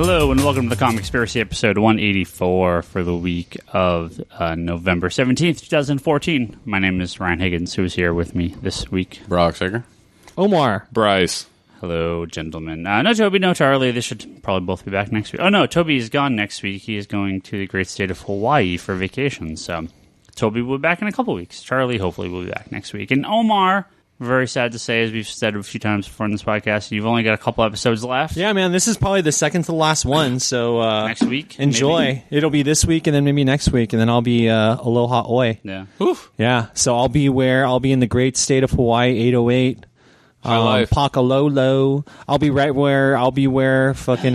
Hello and welcome to the Comic Conspiracy episode 184 for the week of November 17th, 2014. My name is Ryan Higgins, who is here with me this week. Brock Sager. Omar. Bryce. Hello, gentlemen. No Toby, no Charlie. They should probably both be back next week. Oh, no, Toby is gone next week. He is going to the great state of Hawaii for vacation. So Toby will be back in a couple weeks. Charlie hopefully will be back next week. And Omar, very sad to say, as we've said a few times before in this podcast, you've only got a couple episodes left. Yeah, man, this is probably the second to the last one. So next week, enjoy. Maybe. It'll be this week, and then maybe next week, and then I'll be aloha oi. Yeah. Oof. Yeah. So I'll be in the great state of Hawaii, 808. Pakalolo. I'll be where fucking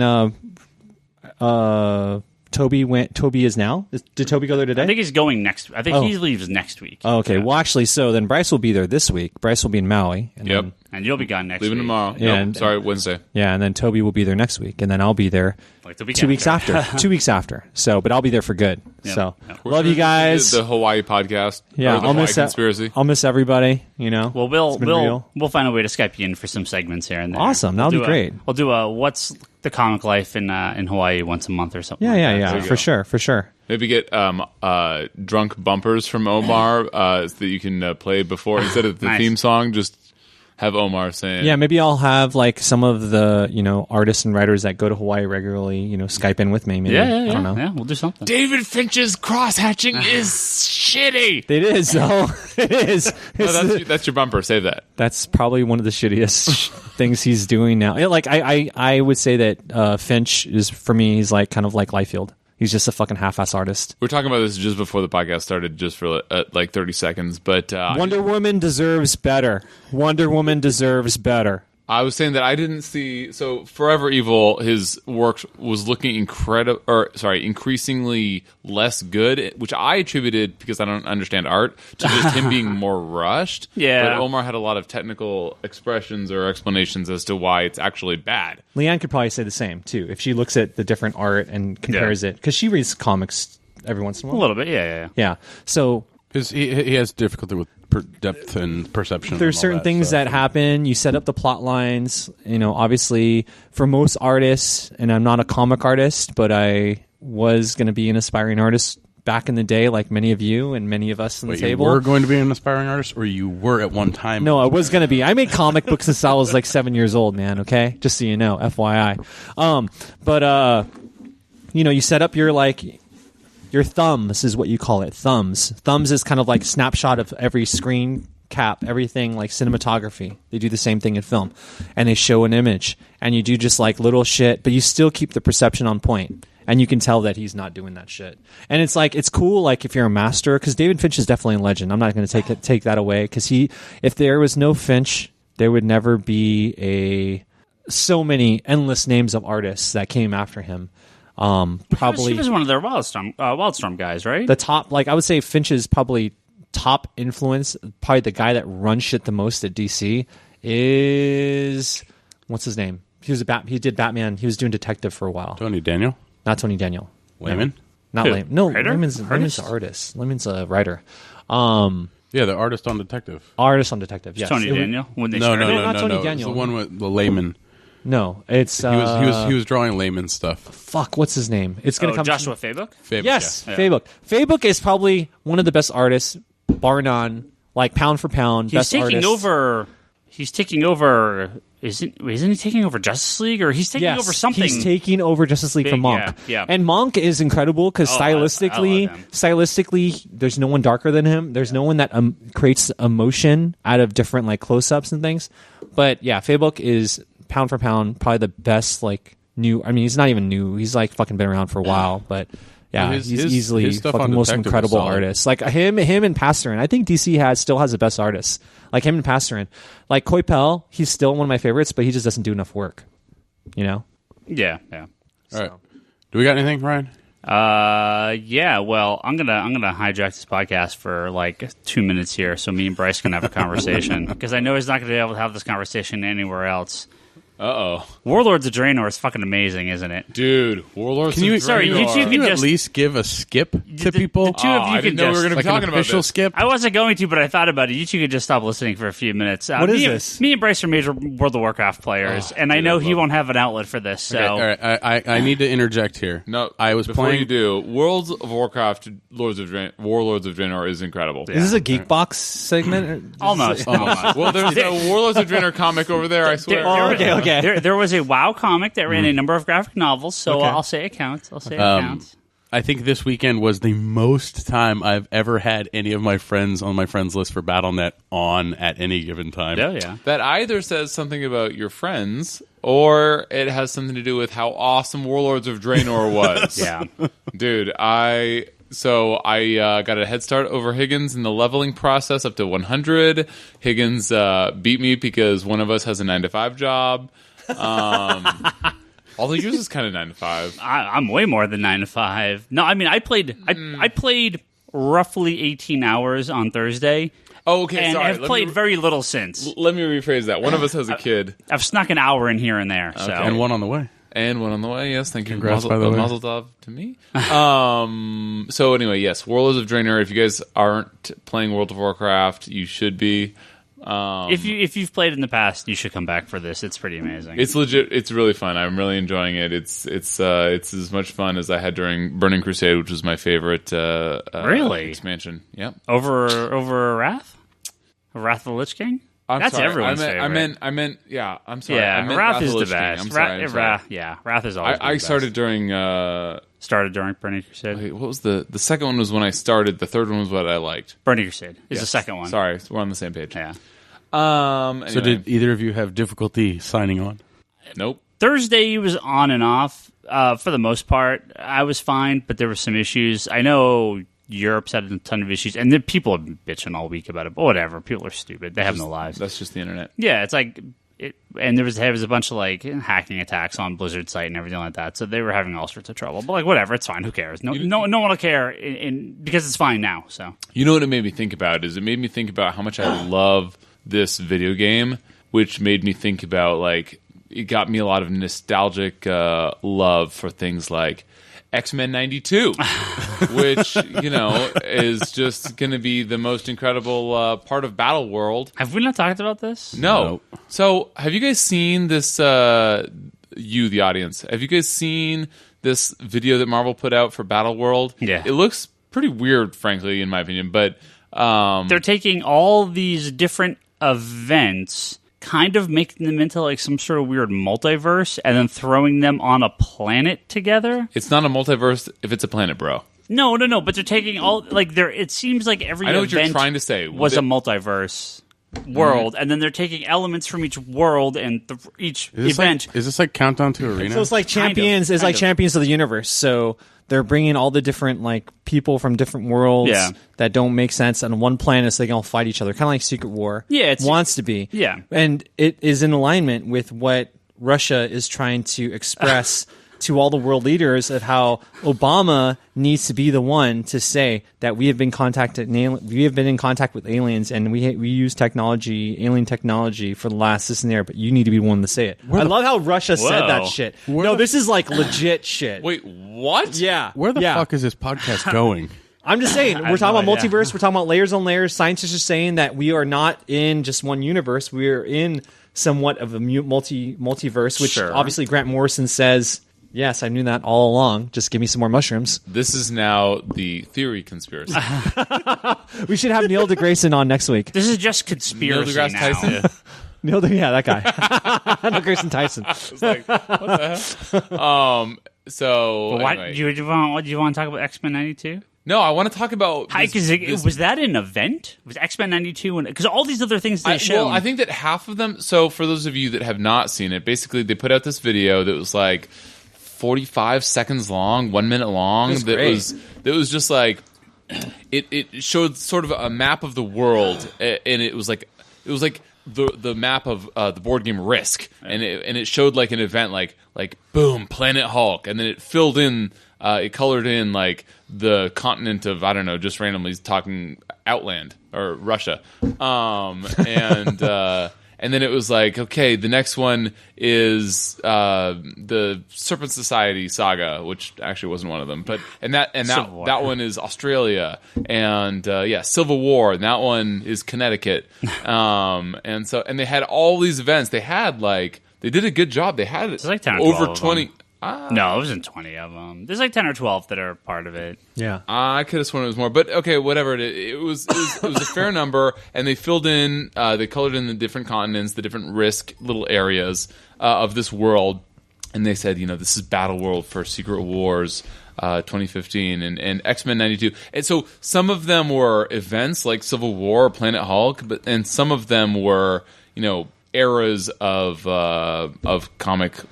Toby is now. Did Toby go there today? I think he's going next. I think he leaves next week. Oh, okay. Yeah. Well, actually, so then Bryce will be there this week. Bryce will be in Maui. And and you'll be gone next week. Leaving tomorrow. Yeah, nope, sorry, Wednesday. Yeah, and then Toby will be there next week, and then I'll be there 2 weeks after. 2 weeks after. So, but I'll be there for good. Yep. So, love you guys. The Hawaii podcast. Yeah, I'll miss Conspiracy. I'll miss everybody. You know. Well, we'll find a way to Skype you in for some segments here and there. Awesome. That'll be great. We'll do a what's the comic life in Hawaii once a month or something. Yeah. For sure. Maybe get drunk bumpers from Omar that you can play before instead of the theme song. Just have Omar saying. Yeah, maybe I'll have like some of the artists and writers that go to Hawaii regularly. Skype in with me. Maybe. Yeah. I don't know. Yeah, we'll do something. David Finch's cross-hatching is shitty. It is, though. It is. That's your bumper. Save that. That's probably one of the shittiest things he's doing now. I would say that Finch is, for me, he's like kind of like Liefeld. He's just a fucking half-ass artist. We're talking about this just before the podcast started, just for like 30 seconds. But Wonder Woman deserves better. Wonder Woman deserves better. I was saying that I didn't see. So Forever Evil, his work was looking increasingly less good, which I attributed, because I don't understand art, to just him being more rushed. Yeah. But Omar had a lot of technical expressions or explanations as to why it's actually bad. Leanne could probably say the same too if she looks at the different art and compares it, because she reads comics every once in a while. A little bit, yeah. Yeah. So he has difficulty with depth and perception. There's certain things that happen. You set up the plot lines. Obviously, for most artists, and I'm not a comic artist, but I was going to be an aspiring artist back in the day, like many of you and many of us on the table. You were going to be an aspiring artist, or you were at one time? No, I was going to be. I made comic books since I was like 7 years old, man. Okay, just so you know, FYI. You set up your thumbs is what you call it. Thumbs is kind of like snapshot of every screen cap, everything like cinematography. They do the same thing in film, and they show an image, and you do just like little shit, but you still keep the perception on point, and you can tell that he's not doing that shit. And it's like, it's cool, like if you're a master, because David Finch is definitely a legend. I'm not going to take that away, because if there was no Finch, there would never be so many endless names of artists that came after him. Probably he was one of their Wildstorm guys, right? The top, I would say Finch is probably top influence. Probably the guy that runs shit the most at DC is, what's his name? He did Batman. He was doing detective for a while. Tony Daniel? Not Tony Daniel. Layman? Not Layman. No, Layman's an artist. Layman's a writer. Yeah, the artist on detective. Yes. Tony Daniel. When they no, not Tony Daniel. It's the one with the Layman. No, it's he was drawing layman stuff. Fuck, what's his name? It's gonna come. Joshua Fabok? Yes, yeah. Fabok. Fabok is probably one of the best artists, bar none. Like pound for pound, best artist. He's taking over. Isn't he taking over Justice League, or he's taking over something? He's taking over Justice League from Monk. Yeah. And Monk is incredible because stylistically, there's no one darker than him. There's no one that creates emotion out of different like close-ups and things. But yeah, Fabok is pound for pound probably the best new. I mean, he's not even new. He's fucking been around for a while, but. Yeah, he's easily his fucking most incredible artist. Like him and Pastorin. I think DC still has the best artists. Like him and Pastorin. Like Coipel, he's still one of my favorites, but he just doesn't do enough work. You know? Yeah. All right. Do we got anything, Ryan? Yeah. Well, I'm gonna hijack this podcast for 2 minutes here, so me and Bryce can have a conversation because I know he's not gonna be able to have this conversation anywhere else. Uh-oh. Warlords of Draenor is fucking amazing, isn't it? Dude, Warlords of Draenor. Sorry, you Can you at just- least give a skip to people? The two of you I can didn't know we were just... going to be Like talking an about official this. skip? I wasn't going to, but I thought about it. You two could just stop listening for a few minutes. What is this? Me and Bryce are major World of Warcraft players, and I dude, know I he love won't have an outlet for this. So Okay, all right, I need to interject here. No, I was before playing. you do, Worlds of Warcraft, Warlords of Draenor is incredible. Is this a Geek Box segment? almost. Well, there's a Warlords of Draenor comic over there, I swear. okay. There was a WoW comic that ran a number of graphic novels, so I'll say it counts. I'll say it counts. I think this weekend was the most time I've ever had any of my friends on my friends list for BattleNet on at any given time. Oh yeah. That either says something about your friends, or it has something to do with how awesome Warlords of Draenor was. Yeah. Dude, I got a head start over Higgins in the leveling process up to 100. Higgins beat me because one of us has a 9-to-5 job. Although yours is kind of 9 to 5. I'm way more than 9 to 5. No, I mean I played roughly 18 hours on Thursday. Oh, okay, and sorry. I've played very little since. Let me rephrase that. One of us has a kid. I've snuck an hour in here and there. So And one on the way. And one on the way, yes. Thank you. Congrats, by the way. Mazel tov to me. So anyway, yes, Warlords of Draenor. If you guys aren't playing World of Warcraft, you should be. if you've played in the past, you should come back for this. It's pretty amazing. It's legit. It's really fun. I'm really enjoying it. It's as much fun as I had during Burning Crusade, which was my favorite Really? expansion. Yep. Over Wrath? Wrath of the Lich King? That's sorry. everyone's favorite. I meant. Yeah. I'm sorry. Yeah, I meant Wrath is of the Lich King. best. I'm sorry. I'm sorry. Wrath is always I the started during. Started during Burning Crusade. Wait, what was the second one? Was when I started. The third one was what I liked. Burning Crusade is Yes. the second one. Sorry, we're on the same page. Yeah. Anyway. So did either of you have difficulty signing on? Nope. Thursday was on and off. For the most part, I was fine, but there were some issues. I know Europe's had a ton of issues, and then people have been bitching all week about it. But whatever, people are stupid. They have no lives. That's just the internet. Yeah, it's like, and there was a bunch of like hacking attacks on Blizzard's site and everything like that. So they were having all sorts of trouble. But like, whatever, it's fine. Who cares? No one will care because it's fine now. So You know what it made me think about is it made me think about how much I love this video game, which made me think about like it got me a lot of nostalgic love for things like X-Men 92, which, is just going to be the most incredible part of Battleworld. have we not talked about this? No. So, have you guys seen this, the audience, have you guys seen this video that Marvel put out for Battleworld? Yeah. It looks pretty weird, frankly, in my opinion, but... They're taking all these different events, kind of making them into like some sort of weird multiverse, and then throwing them on a planet together. It's not a multiverse if it's a planet, bro. No. But they're taking all like there. It seems like every I know what event you're trying to say. was a multiverse world, and then they're taking elements from each world and each event. Is this like Countdown to Arena? So it's like Kind of, champions. It's kind like of. champions of the universe. So they're bringing all the different like people from different worlds Yeah. that don't make sense on one planet, so they can all fight each other. Kind of like Secret War. Yeah, it's- wants to be. Yeah. and it is in alignment with what Russia is trying to express to all the world leaders of how Obama needs to be the one to say that we have been in contact with aliens, and we use alien technology for the last this and there. But you need to be the one to say it. I love how Russia said that Whoa. shit. No, this is like legit shit. Wait, what? Yeah. Where the yeah. fuck is this podcast going? I'm just saying, we're have talking no about idea. multiverse, we're talking about layers on layers. Scientists are saying that we are not in just one universe, we're in somewhat of a multiverse, which Sure. obviously Grant Morrison says, yes, I knew that all along. Just give me some more mushrooms. This is now the theory conspiracy. We should have Neil deGrasse on next week. This is just conspiracy Neil deGrasse now. Tyson? Yeah, that guy. Neil deGrasse Tyson. It's like, what the heck? So, But why anyway. do you want to talk about X-Men 92? No, I want to talk about... Was that an event? Was X-Men 92? Because all these other things they showed. I think that half of them... So, for those of you that have not seen it, basically, they put out this video that was like 45 seconds long, 1 minute long. That's great. That was just like... It showed sort of a map of the world, and it was like the map of the board game Risk, and it showed like an event like boom, Planet Hulk, and then it filled in, it colored in like the continent of, I don't know, just randomly talking Outland or Russia, and and then it was like, okay, the next one is the Serpent Society saga, which actually wasn't one of them, but that one is Australia, and Civil War, and that one is Connecticut, and they had all these events. They had they did a good job. They had like 10 or over 12 20. No, it wasn't 20 of them. There's like 10 or 12 that are part of it. Yeah. I could have sworn it was more, but okay, whatever it is. It was a fair number, and they filled in, they colored in the different continents, the different risk little areas of this world, and they said, this is Battleworld for Secret Wars 2015 and X-Men 92. And so some of them were events like Civil War or Planet Hulk, and some of them were, eras of comic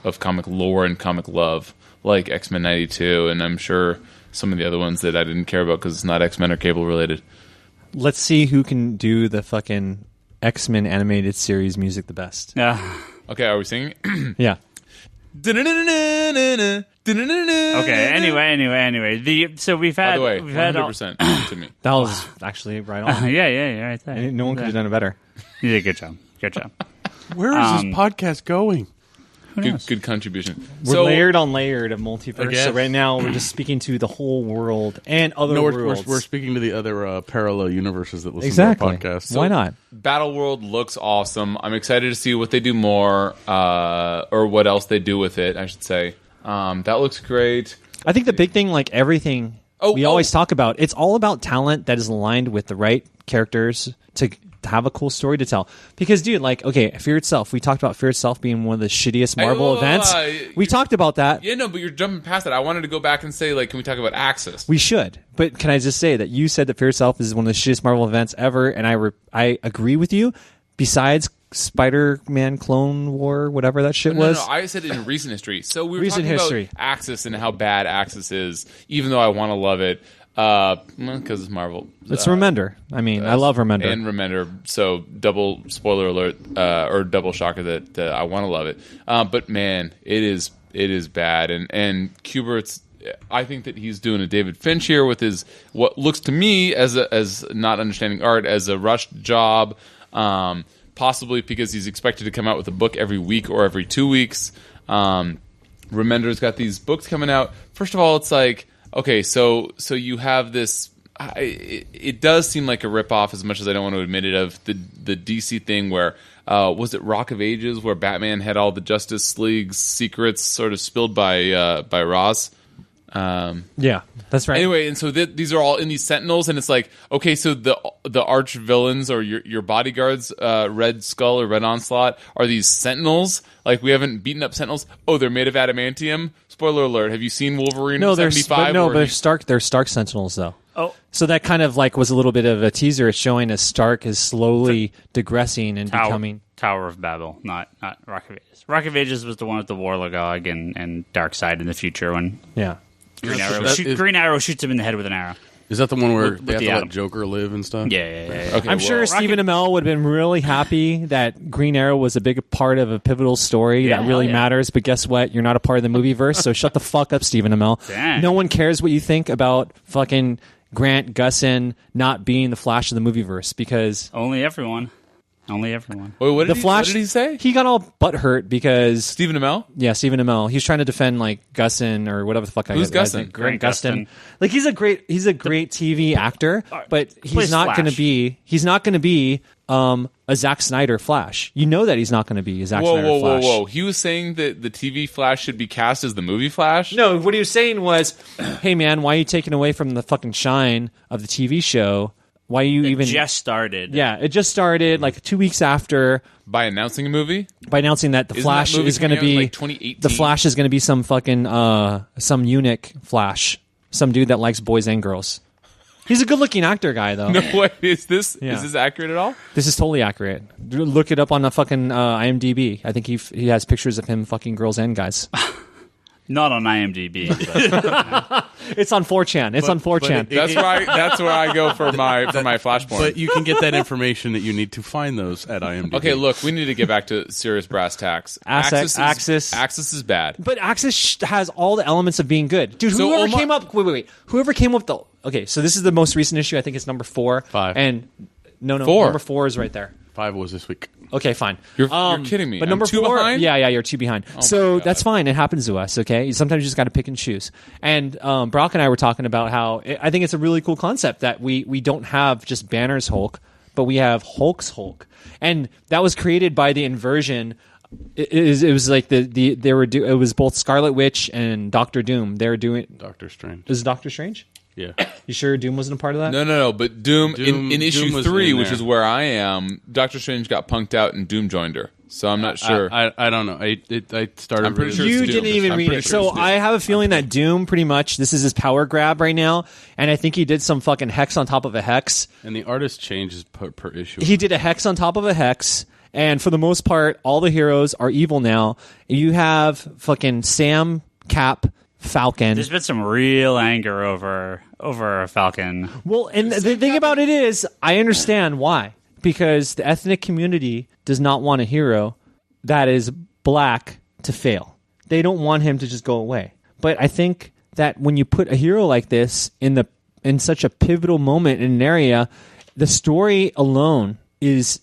lore and comic love, like X-Men 92, and I'm sure some of the other ones that I didn't care about because it's not X-Men or Cable related. Let's see who can do the fucking X-Men animated series music the best. Yeah. Okay, are we singing? Yeah. Okay. Anyway. So we've had. By the way, we've had 100% to me. That was actually right on. yeah, right there. No one could have done it better. You did a good job. Good job. Where is this podcast going? Good contribution. We're layered on layered of multiverse. guess. So right now we're just speaking to the whole world and other No, worlds. we're speaking to the other parallel universes that listen exactly. to our podcast. Why not? Battleworld looks awesome. I'm excited to see what they do more, or what else they do with it, I should say. That looks great. I think the big thing, like everything we always talk about, it's all about talent that is aligned with the right characters to have a cool story to tell. Because, dude, Fear Itself. We talked about Fear Itself being one of the shittiest Marvel events. We talked about that. Yeah, no, but you're jumping past that. I wanted to go back and say, can we talk about Axis? We should. But can I just say that you said that Fear Itself is one of the shittiest Marvel events ever, and I agree with you. Besides Spider-Man Clone War, whatever that shit was. No, I said in recent history. So we were Recent talking history. about Axis and how bad Axis is, even though I want to love it. Because it's Marvel. It's Remender. I mean, I love Remender. And Remender, so double spoiler alert, or double shocker that I want to love it. But man, it is bad. And Kubert's, I think that he's doing a David Finch here with his, what looks to me as not understanding art, as a rushed job, possibly because he's expected to come out with a book every week or every 2 weeks. Remender's got these books coming out. First of all, it's like, okay, so you have this. It does seem like a ripoff, as much as I don't want to admit it, of the DC thing where was it Rock of Ages, where Batman had all the Justice League's secrets sort of spilled by Ross. Yeah, that's right. Anyway, and so these are all in these Sentinels, and it's like, okay, so the arch villains or your bodyguards, Red Skull or Red Onslaught, are these Sentinels? Like, we haven't beaten up Sentinels. Oh, they're made of adamantium. Spoiler alert: have you seen Wolverine? No, they're 75? they're Stark. They're Stark Sentinels, though. Oh, so that kind of was a little bit of a teaser. It's showing as Stark is slowly digressing and becoming Tower of Babel, not Rock of Ages. Rock of Ages was the one with the Warlords and Darkseid in the future when Green Arrow shoots him in the head with an arrow. Is that the one where they have to Atom. let Joker live and stuff? Yeah. Okay, I'm sure Stephen Amell would have been really happy that Green Arrow was a big part of a pivotal story that really matters. But guess what? You're not a part of the movieverse, so shut the fuck up, Stephen Amell. Dang. No one cares what you think about fucking Grant Gustin not being the Flash of the movieverse because Only everyone. Wait, what did Flash. What did he say? He got all butthurt because Stephen Amell? Yeah, Stephen Amell. He's trying to defend Gustin or whatever the fuck. Who's Gustin? Grant Gustin. He's a great TV actor, but he's not going to be. He's not going to be a Zack Snyder Flash. You know that he's not going to be a Zack Snyder Flash. Whoa! He was saying that the TV Flash should be cast as the movie Flash. No, what he was saying was, "Hey man, why are you taking away from the fucking shine of the TV show? Why you It even just started. Yeah, it just started 2 weeks after By announcing a movie? By announcing that the Isn't Flash that movie is going to coming out in, be 2018? the Flash is going to be some fucking some eunuch Flash, some dude that likes boys and girls. He's a good-looking actor guy, though. No way. Is this Yeah. is this accurate at all? This is totally accurate. Look it up on the fucking IMDb. I think he has pictures of him fucking girls and guys. Not on IMDb. But, It's on 4chan. It's on 4chan. That's where I go for my Flashpoint. But you can get that information that you need to find those at IMDb. Okay, look, we need to get back to serious brass tacks. Axis. Axis is bad. But Axis has all the elements of being good. Dude, So whoever Omar- came up... Wait. Whoever came up with the... Okay, so this is the most recent issue. I think it's number 4. 5. And... No, 4. number 4 is right there. 5 was this week. Okay, fine. You're kidding me. But I'm number 2 4, behind? yeah, you're 2 behind. my So God. that's fine. It happens to us. Okay, sometimes you just got to pick and choose. And Brock and I were talking about how I think it's a really cool concept that we don't have just Banner's Hulk, but we have Hulk's Hulk, and that was created by the inversion. It was like it was both Scarlet Witch and Doctor Doom. They were doing. Doctor Strange. Is it Doctor Strange? Yeah. You sure Doom wasn't a part of that? No. But Doom in Doom issue was 3, in which there. is where I am, Doctor Strange got punked out and Doom joined her. So I'm not sure. I don't know. I started. I'm pretty reading sure this. You it's Doom. didn't even I'm read pretty it. sure So it's Doom. I have a feeling that Doom pretty much this is his power grab right now, and I think he did some fucking hex on top of a hex. And the artist changes per issue. He did a hex on top of a hex, and for the most part, all the heroes are evil now. You have fucking Sam, Cap, Falcon. There's been some real anger over Falcon. Well, and the thing about it is, I understand why. Because the ethnic community does not want a hero that is black to fail. They don't want him to just go away. But I think that when you put a hero like this in such a pivotal moment in an area, the story alone is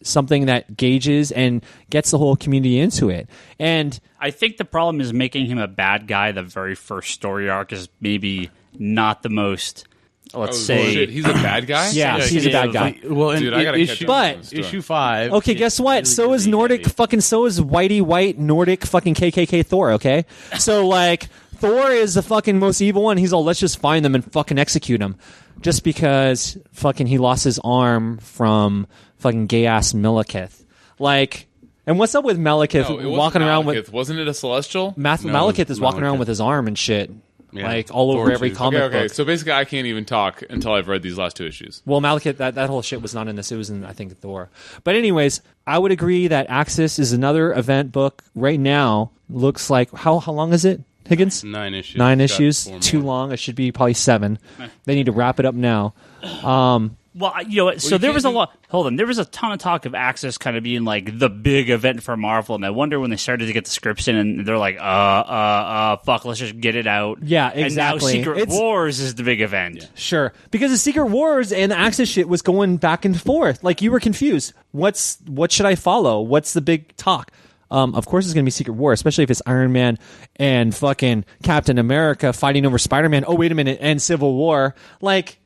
something that gauges and gets the whole community into it. And I think the problem is making him a bad guy. The very first story arc is maybe not the most, let's say... Shit, he's a bad guy? yeah, he's a bad guy. Well, in Dude, I gotta catch issue, up But- on this story. issue 5. Okay, guess what? really So is good Nordic day. fucking so is whitey white Nordic fucking KKK Thor, okay? So like Thor is the fucking most evil one. He's all let's just find them and fucking execute him. Just because fucking he lost his arm from fucking gay ass Malekith. Like, and what's up with Malekith No, it wasn't walking around Malekith. with Wasn't it a Celestial? Malekith is walking around Malekith. with his arm and shit. Yeah. Like all over Thor every too. comic Okay. book. So basically, I can't even talk until I've read these last 2 issues. Well, Malekith, that whole shit was not in this. It was in, I think, Thor. But anyways, I would agree that Axis is another event book. Right now, looks like, how long is it, Higgins? 9 issues. 9 Got issues. 4 more. Too long. It should be probably 7. They need to wrap it up now. Well, you know what? So you there can't was a do- lot. Hold on, there was a ton of talk of Axis kind of being like the big event for Marvel, and I wonder when they started to get the scripts in, and they're like, fuck, let's just get it out. Yeah, And now exactly. Secret It's- Wars is the big event. Sure. Because the Secret Wars and the Axis shit was going back and forth. Like, you were confused. What should I follow? What's the big talk? Of course it's going to be Secret War, especially if it's Iron Man and fucking Captain America fighting over Spider-Man. Oh, wait a minute. And Civil War. Like...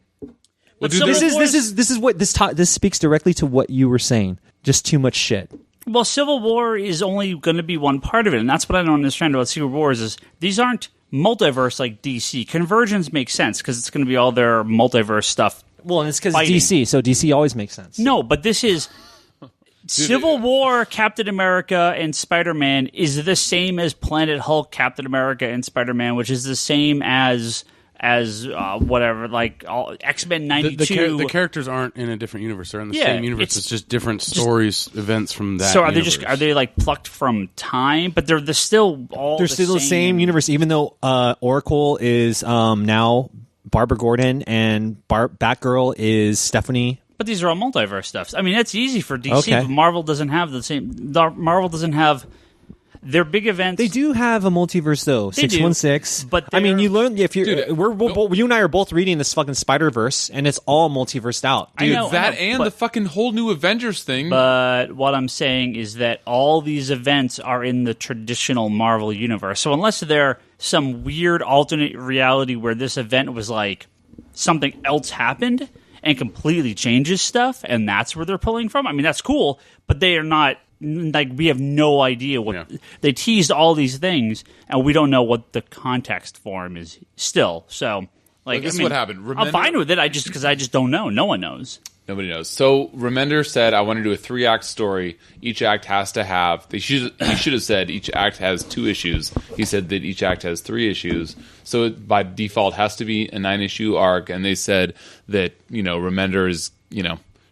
But dude, Civil this War's- This is what this speaks directly to what you were saying. Just too much shit. Well, Civil War is only going to be one part of it, and that's what I don't understand about Secret Wars is these aren't multiverse like DC. Convergence makes sense because it's going to be all their multiverse stuff. Well, and it's because Fighting. DC, so DC always makes sense. No, but this is Civil War, Captain America, and Spider-Man is the same as Planet Hulk, Captain America, and Spider-Man, which is the same as whatever, like X-Men '92. The characters aren't in a different universe. They're in the Yeah, same universe. It's just different stories, events from that. So are universe. they like plucked from time? But they're still all They're still the same universe, even though Oracle is now Barbara Gordon and Batgirl is Stephanie. But these are all multiverse stuff. I mean, that's easy for DC. Okay. But Marvel doesn't have the same. Marvel doesn't have their big events. They do have a multiverse though, They do, 616. but I mean, they're- you learn if you're Dude, you and I are both reading this fucking Spider-Verse, and it's all multiversed out. I Dude, know, that I know, and but- the fucking whole new Avengers thing. But what I'm saying is that all these events are in the traditional Marvel universe. So unless they're some weird alternate reality where this event was like something else happened and completely changes stuff, and that's where they're pulling from, I mean, that's cool, but they are not, like, we have no idea what... Yeah. They teased all these things, and we don't know what the context for them is still. So, like, this I is mean, what happened. I'm Remember- fine with it, because I just don't know. No one knows. Nobody knows. So Remender said, I want to do a 3-act story. Each act has to have... He should have said each act has 2 issues. He said that each act has 3 issues. So it, by default, has to be a 9-issue arc. And they said that, Remender is,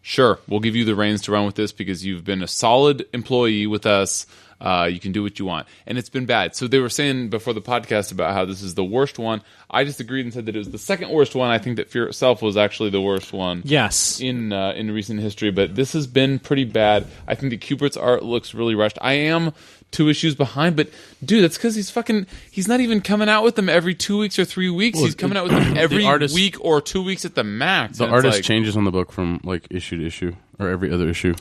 sure, we'll give you the reins to run with this because you've been a solid employee with us. You can do what you want. And it's been bad. So they were saying before the podcast about how this is the worst one. I disagreed and said that it was the second worst one. I think that Fear itself was actually the worst one. Yes. In recent history, but this has been pretty bad. I think that Kubert's art looks really rushed. I am 2 issues behind. But dude, that's because he's not even coming out with them every 2 weeks or 3 weeks. Well, he's coming out with them every week or 2 weeks at the max. The artist changes on the book from like issue to issue or every other issue.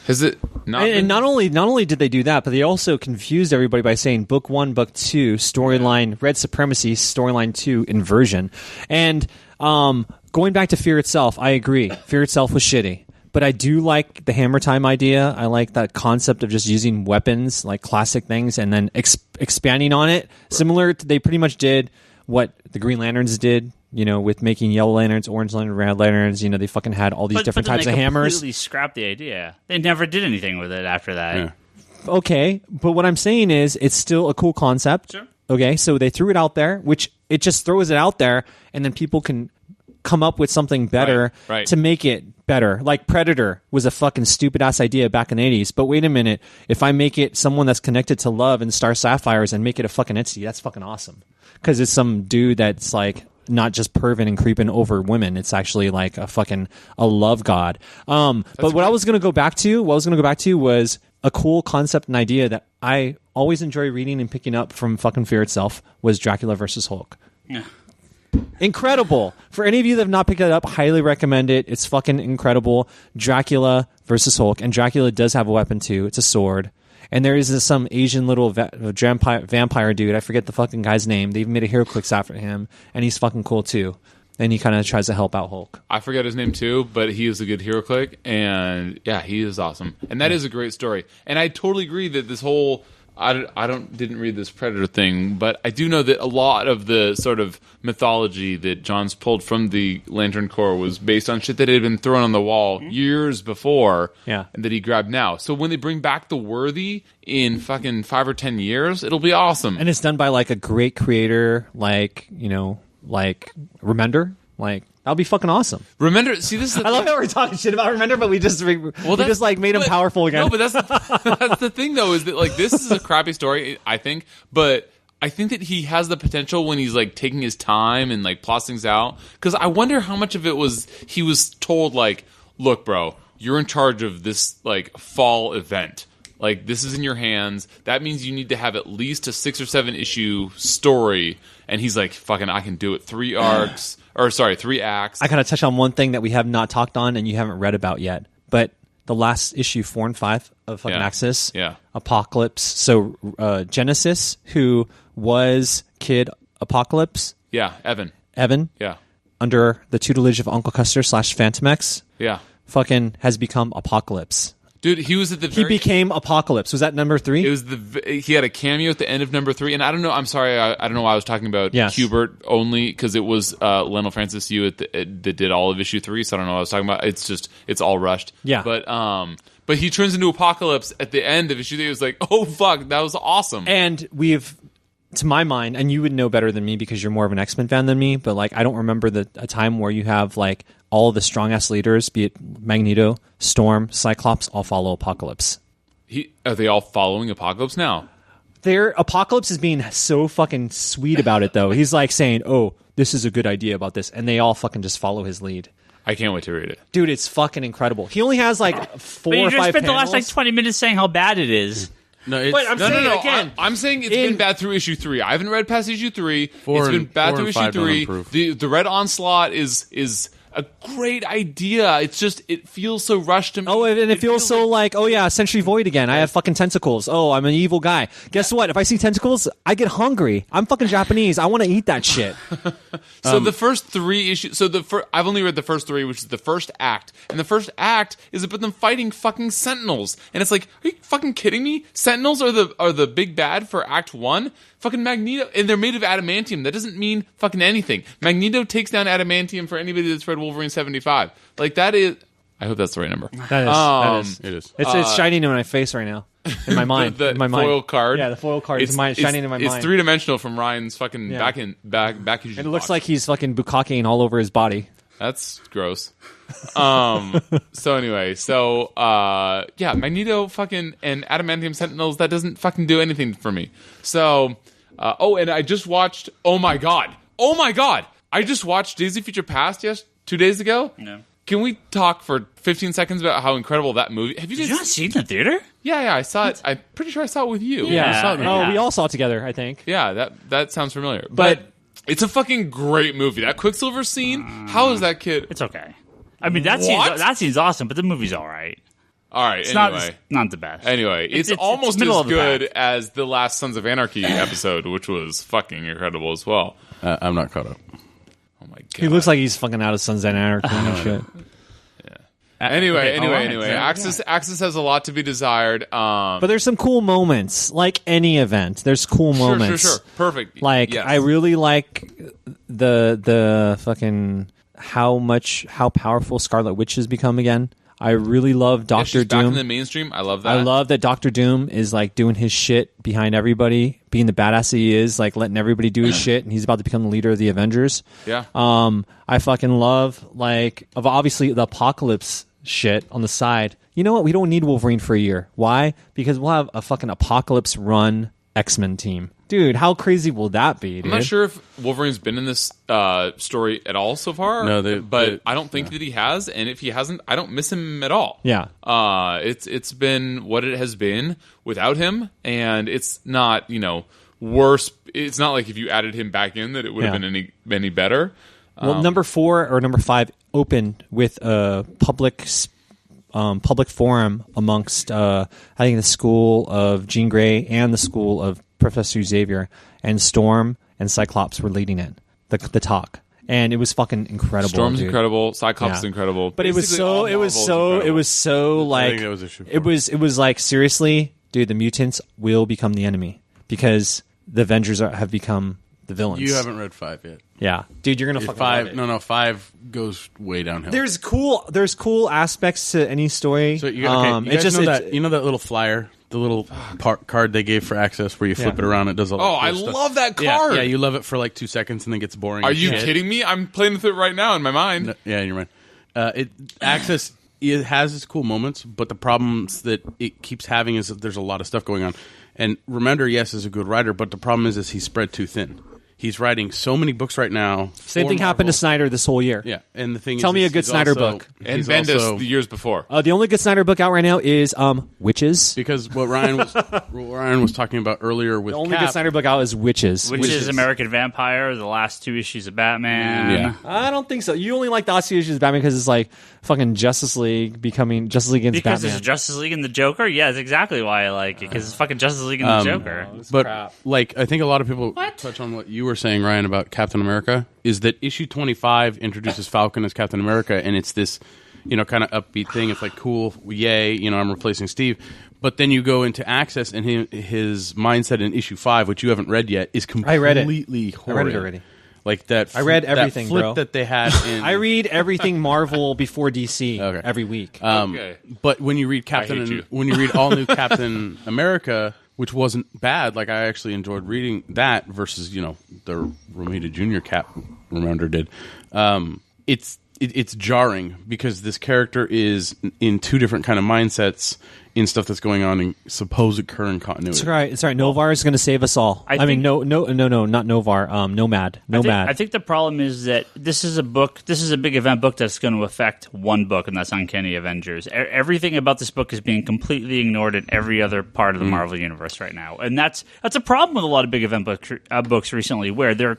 Has it not? And not only did they do that, but they also confused everybody by saying book 1, book 2, storyline Red Supremacy, storyline 2, Inversion. And going back to Fear Itself, I agree. Fear Itself was shitty. But I do like the Hammer Time idea. I like that concept of just using weapons, like classic things, and then expanding on it. Right. They pretty much did what the Green Lanterns did, with making yellow lanterns, orange lanterns, red lanterns. They fucking had all these different types of hammers. They completely scrapped the idea. They never did anything with it after that. Yeah. Okay, but what I'm saying is it's still a cool concept. Sure. Okay, so they threw it out there, which it just throws it out there, and then people can come up with something better to make it better. Like Predator was a fucking stupid-ass idea back in the 80s, but wait a minute. If I make it someone that's connected to love and Star Sapphires and make it a fucking entity, that's fucking awesome. Because it's some dude that's like not just perving and creeping over women. It's actually like a love god. But what I was going to go back to was a cool concept and idea that I always enjoy reading and picking up from fucking Fear Itself was Dracula versus Hulk. Yeah. Incredible. For any of you that have not picked it up, highly recommend it. It's fucking incredible. Dracula versus Hulk. And Dracula does have a weapon too. It's a sword. And there is some Asian little vampire dude. I forget the fucking guy's name. They've made a HeroClix after him. And he's fucking cool too. And he kind of tries to help out Hulk. I forget his name too, but he is a good HeroClix. And yeah, he is awesome. And that is a great story. And I totally agree that this whole... I didn't read this Predator thing, but I do know that a lot of the sort of mythology that John's pulled from the Lantern Corps was based on shit that had been thrown on the wall years before, and that he grabbed now. So when they bring back the Worthy in fucking 5 or 10 years, it'll be awesome. And it's done by like a great creator, like Remender, like. That'll be fucking awesome. Remender, see, this is I love that we're talking shit about Remender, but we just made him powerful again. No, but that's the thing, though, is that like this is a crappy story, I think, but I think that he has the potential when he's like taking his time and like plots things out. Because I wonder how much of it was he was told like, look, bro, you're in charge of this like fall event. Like, this is in your hands. That means you need to have at least a 6 or 7 issue story. And he's like, fucking, I can do it. 3 acts. I gotta touch on one thing that we have not talked on and you haven't read about yet. But the last issue, 4 and 5 of fucking Axis. Yeah. Apocalypse. So, Genesis, who was Kid Apocalypse. Yeah, Evan. Yeah. Under the tutelage of Uncle Custer / Phantomex. Yeah. Fucking has become Apocalypse. Dude, he was at the He became Apocalypse. Was that number 3? It was he had a cameo at the end of number 3, and I don't know. I'm sorry, I don't know why I was talking about Hubert only because it was Lionel Francis Yu that did all of issue 3. So I don't know what I was talking about. It's all rushed. Yeah, but he turns into Apocalypse at the end of issue 3. It was like, oh fuck, that was awesome. And we've, to my mind, and you would know better than me because you're more of an X-Men fan than me, but like I don't remember a time where you have like all the strong-ass leaders, be it Magneto, Storm, Cyclops, all follow Apocalypse. Are they all following Apocalypse now? Apocalypse is being so fucking sweet about it, though. He's like saying, oh, this is a good idea about this, and they all fucking just follow his lead. I can't wait to read it. Dude, it's fucking incredible. He only has like 4 or 5 panels. You just spent the last like 20 minutes saying how bad it is. No, I'm saying it's been bad through issue 3. I haven't read past issue 3. It's been bad through issue 3. The Red Onslaught is a great idea. It's just, it feels so rushed to me. Oh, and it feels so like, oh yeah, Century Void again. I have fucking tentacles. Oh, I'm an evil guy. Guess what? If I see tentacles, I get hungry. I'm fucking Japanese. I want to eat that shit. So the first 3 issues, I've only read the first 3, which is the first act. And the first act is about them fighting fucking Sentinels. And it's like, are you fucking kidding me? Sentinels are the big bad for Act 1? Fucking Magneto, and they're made of adamantium. That doesn't mean fucking anything. Magneto takes down adamantium for anybody that's read Wolverine 75. Like, that is... I hope that's the right number. That is. It is. It's shining in my face right now. In my mind. the in my foil mind. card. Yeah, the foil card is shining in my mind. It's 3-dimensional from Ryan's fucking back issue. And it looks like he's fucking bukakeing all over his body. That's gross. So anyway, Magneto fucking and adamantium sentinels, that doesn't fucking do anything for me. So, and I just watched, oh my god, I just watched Days of Future Past 2 days ago. No. Can we talk for 15 seconds about how incredible that movie? Have you Did guys? you not see it in the theater? Yeah, I saw it. I'm pretty sure I saw it with you. Yeah. I saw it. Yeah. Oh, we all saw it together, I think. Yeah, that sounds familiar. But it's a fucking great movie. That Quicksilver scene. How is that kid? It's okay. I mean, that scene's awesome, but the movie's all right. All right. It's anyway, not the best. Anyway, it's almost middle as of the good pack. as the last Sons of Anarchy episode, which was fucking incredible as well. I'm not caught up. Oh my god. He looks like he's fucking out of Sons of Anarchy and shit. Anyway. Yeah. Axis has a lot to be desired. But there's some cool moments, like any event. There's cool moments. Sure. Perfect. Like Yes. I really like the fucking how powerful Scarlet Witch has become again. I really love Yeah, Doctor she's back Doom. in the mainstream. I love that. I love that Doctor Doom is like doing his shit behind everybody, being the badass he is, like letting everybody do his shit, and he's about to become the leader of the Avengers. Yeah. I fucking love obviously the Apocalypse shit on the side. You know what? We don't need Wolverine for a year. Why? Because we'll have a fucking Apocalypse run X-Men team. Dude, how crazy will that be, dude? I'm not sure if Wolverine's been in this story at all so far. No, but I don't think that he has, and if he hasn't, I don't miss him at all. Yeah. It's been what it has been without him, and it's not worse. It's not like if you added him back in that it would have been any better. Well, number 4 or number 5 opened with a public forum amongst I think the school of Jean Grey and the school of Professor Xavier, and Storm and Cyclops were leading it. The talk, and it was fucking incredible. Storm's dude. incredible. Cyclops is Yeah. incredible. But it was Basically, all so Marvel's like I think that was issue 4. it was like, seriously, dude, the mutants will become the enemy because the Avengers have become the villains. You haven't read 5 yet. Yeah, dude, you're gonna fucking love it. No, 5 goes way downhill. There's cool aspects to any story. So you guys it's know just that that little flyer, the little card they gave for access where you flip it around, it does all that Oh, I cool stuff. love that Yeah, card. yeah, you love it for like 2 seconds and then it gets boring. Are as you shit. kidding me? I'm playing with it right now in my mind. No, yeah, in your mind. Access it has its cool moments, but the problems that it keeps having is that there's a lot of stuff going on. And Remender, yes, is a good writer, but the problem is he's spread too thin. He's writing so many books right now. Same thing happened to Snyder this whole year. Yeah, and the thing Tell is, me a good he's Snyder also- book. And he's Bendis also- the years before. The only good Snyder book out right now is Witches. because what Ryan was talking about earlier with The only Cap, good Snyder book out is Witches. Which is American Vampire, the last 2 issues of Batman. Yeah. I don't think so. You only like the last 2 issues of Batman because it's like fucking Justice League becoming Justice League against Because Batman. there's Justice League and the Joker? Yeah, that's exactly why I like it, because it's fucking Justice League and the Joker. But like, I think a lot of people touch on what you were saying, Ryan, about Captain America. Is that issue 25 introduces Falcon as Captain America, and it's this, kind of upbeat thing. It's like, cool, yay, I'm replacing Steve. But then you go into Access, and his mindset in issue 5, which you haven't read yet, is completely I read it. horrid. I read it already. Like that. I read everything, that flip bro. that they had. In, I read everything Marvel before DC every week. Okay. But when you read hate you. when you read all new Captain America, which wasn't bad, like I actually enjoyed reading that versus the Romita Jr. Cap Remender did. It's jarring because this character is in 2 different kind of mindsets in stuff that's going on in supposed current continuity. It's all right. It's all right. Novar is going to save us all. I I mean, think- no, not Novar. Nomad. I think the problem is that this is a book. This is a big event book that's going to affect one book, and that's Uncanny Avengers. Everything about this book is being completely ignored in every other part of the Marvel universe right now, and that's a problem with a lot of big event books recently, where they're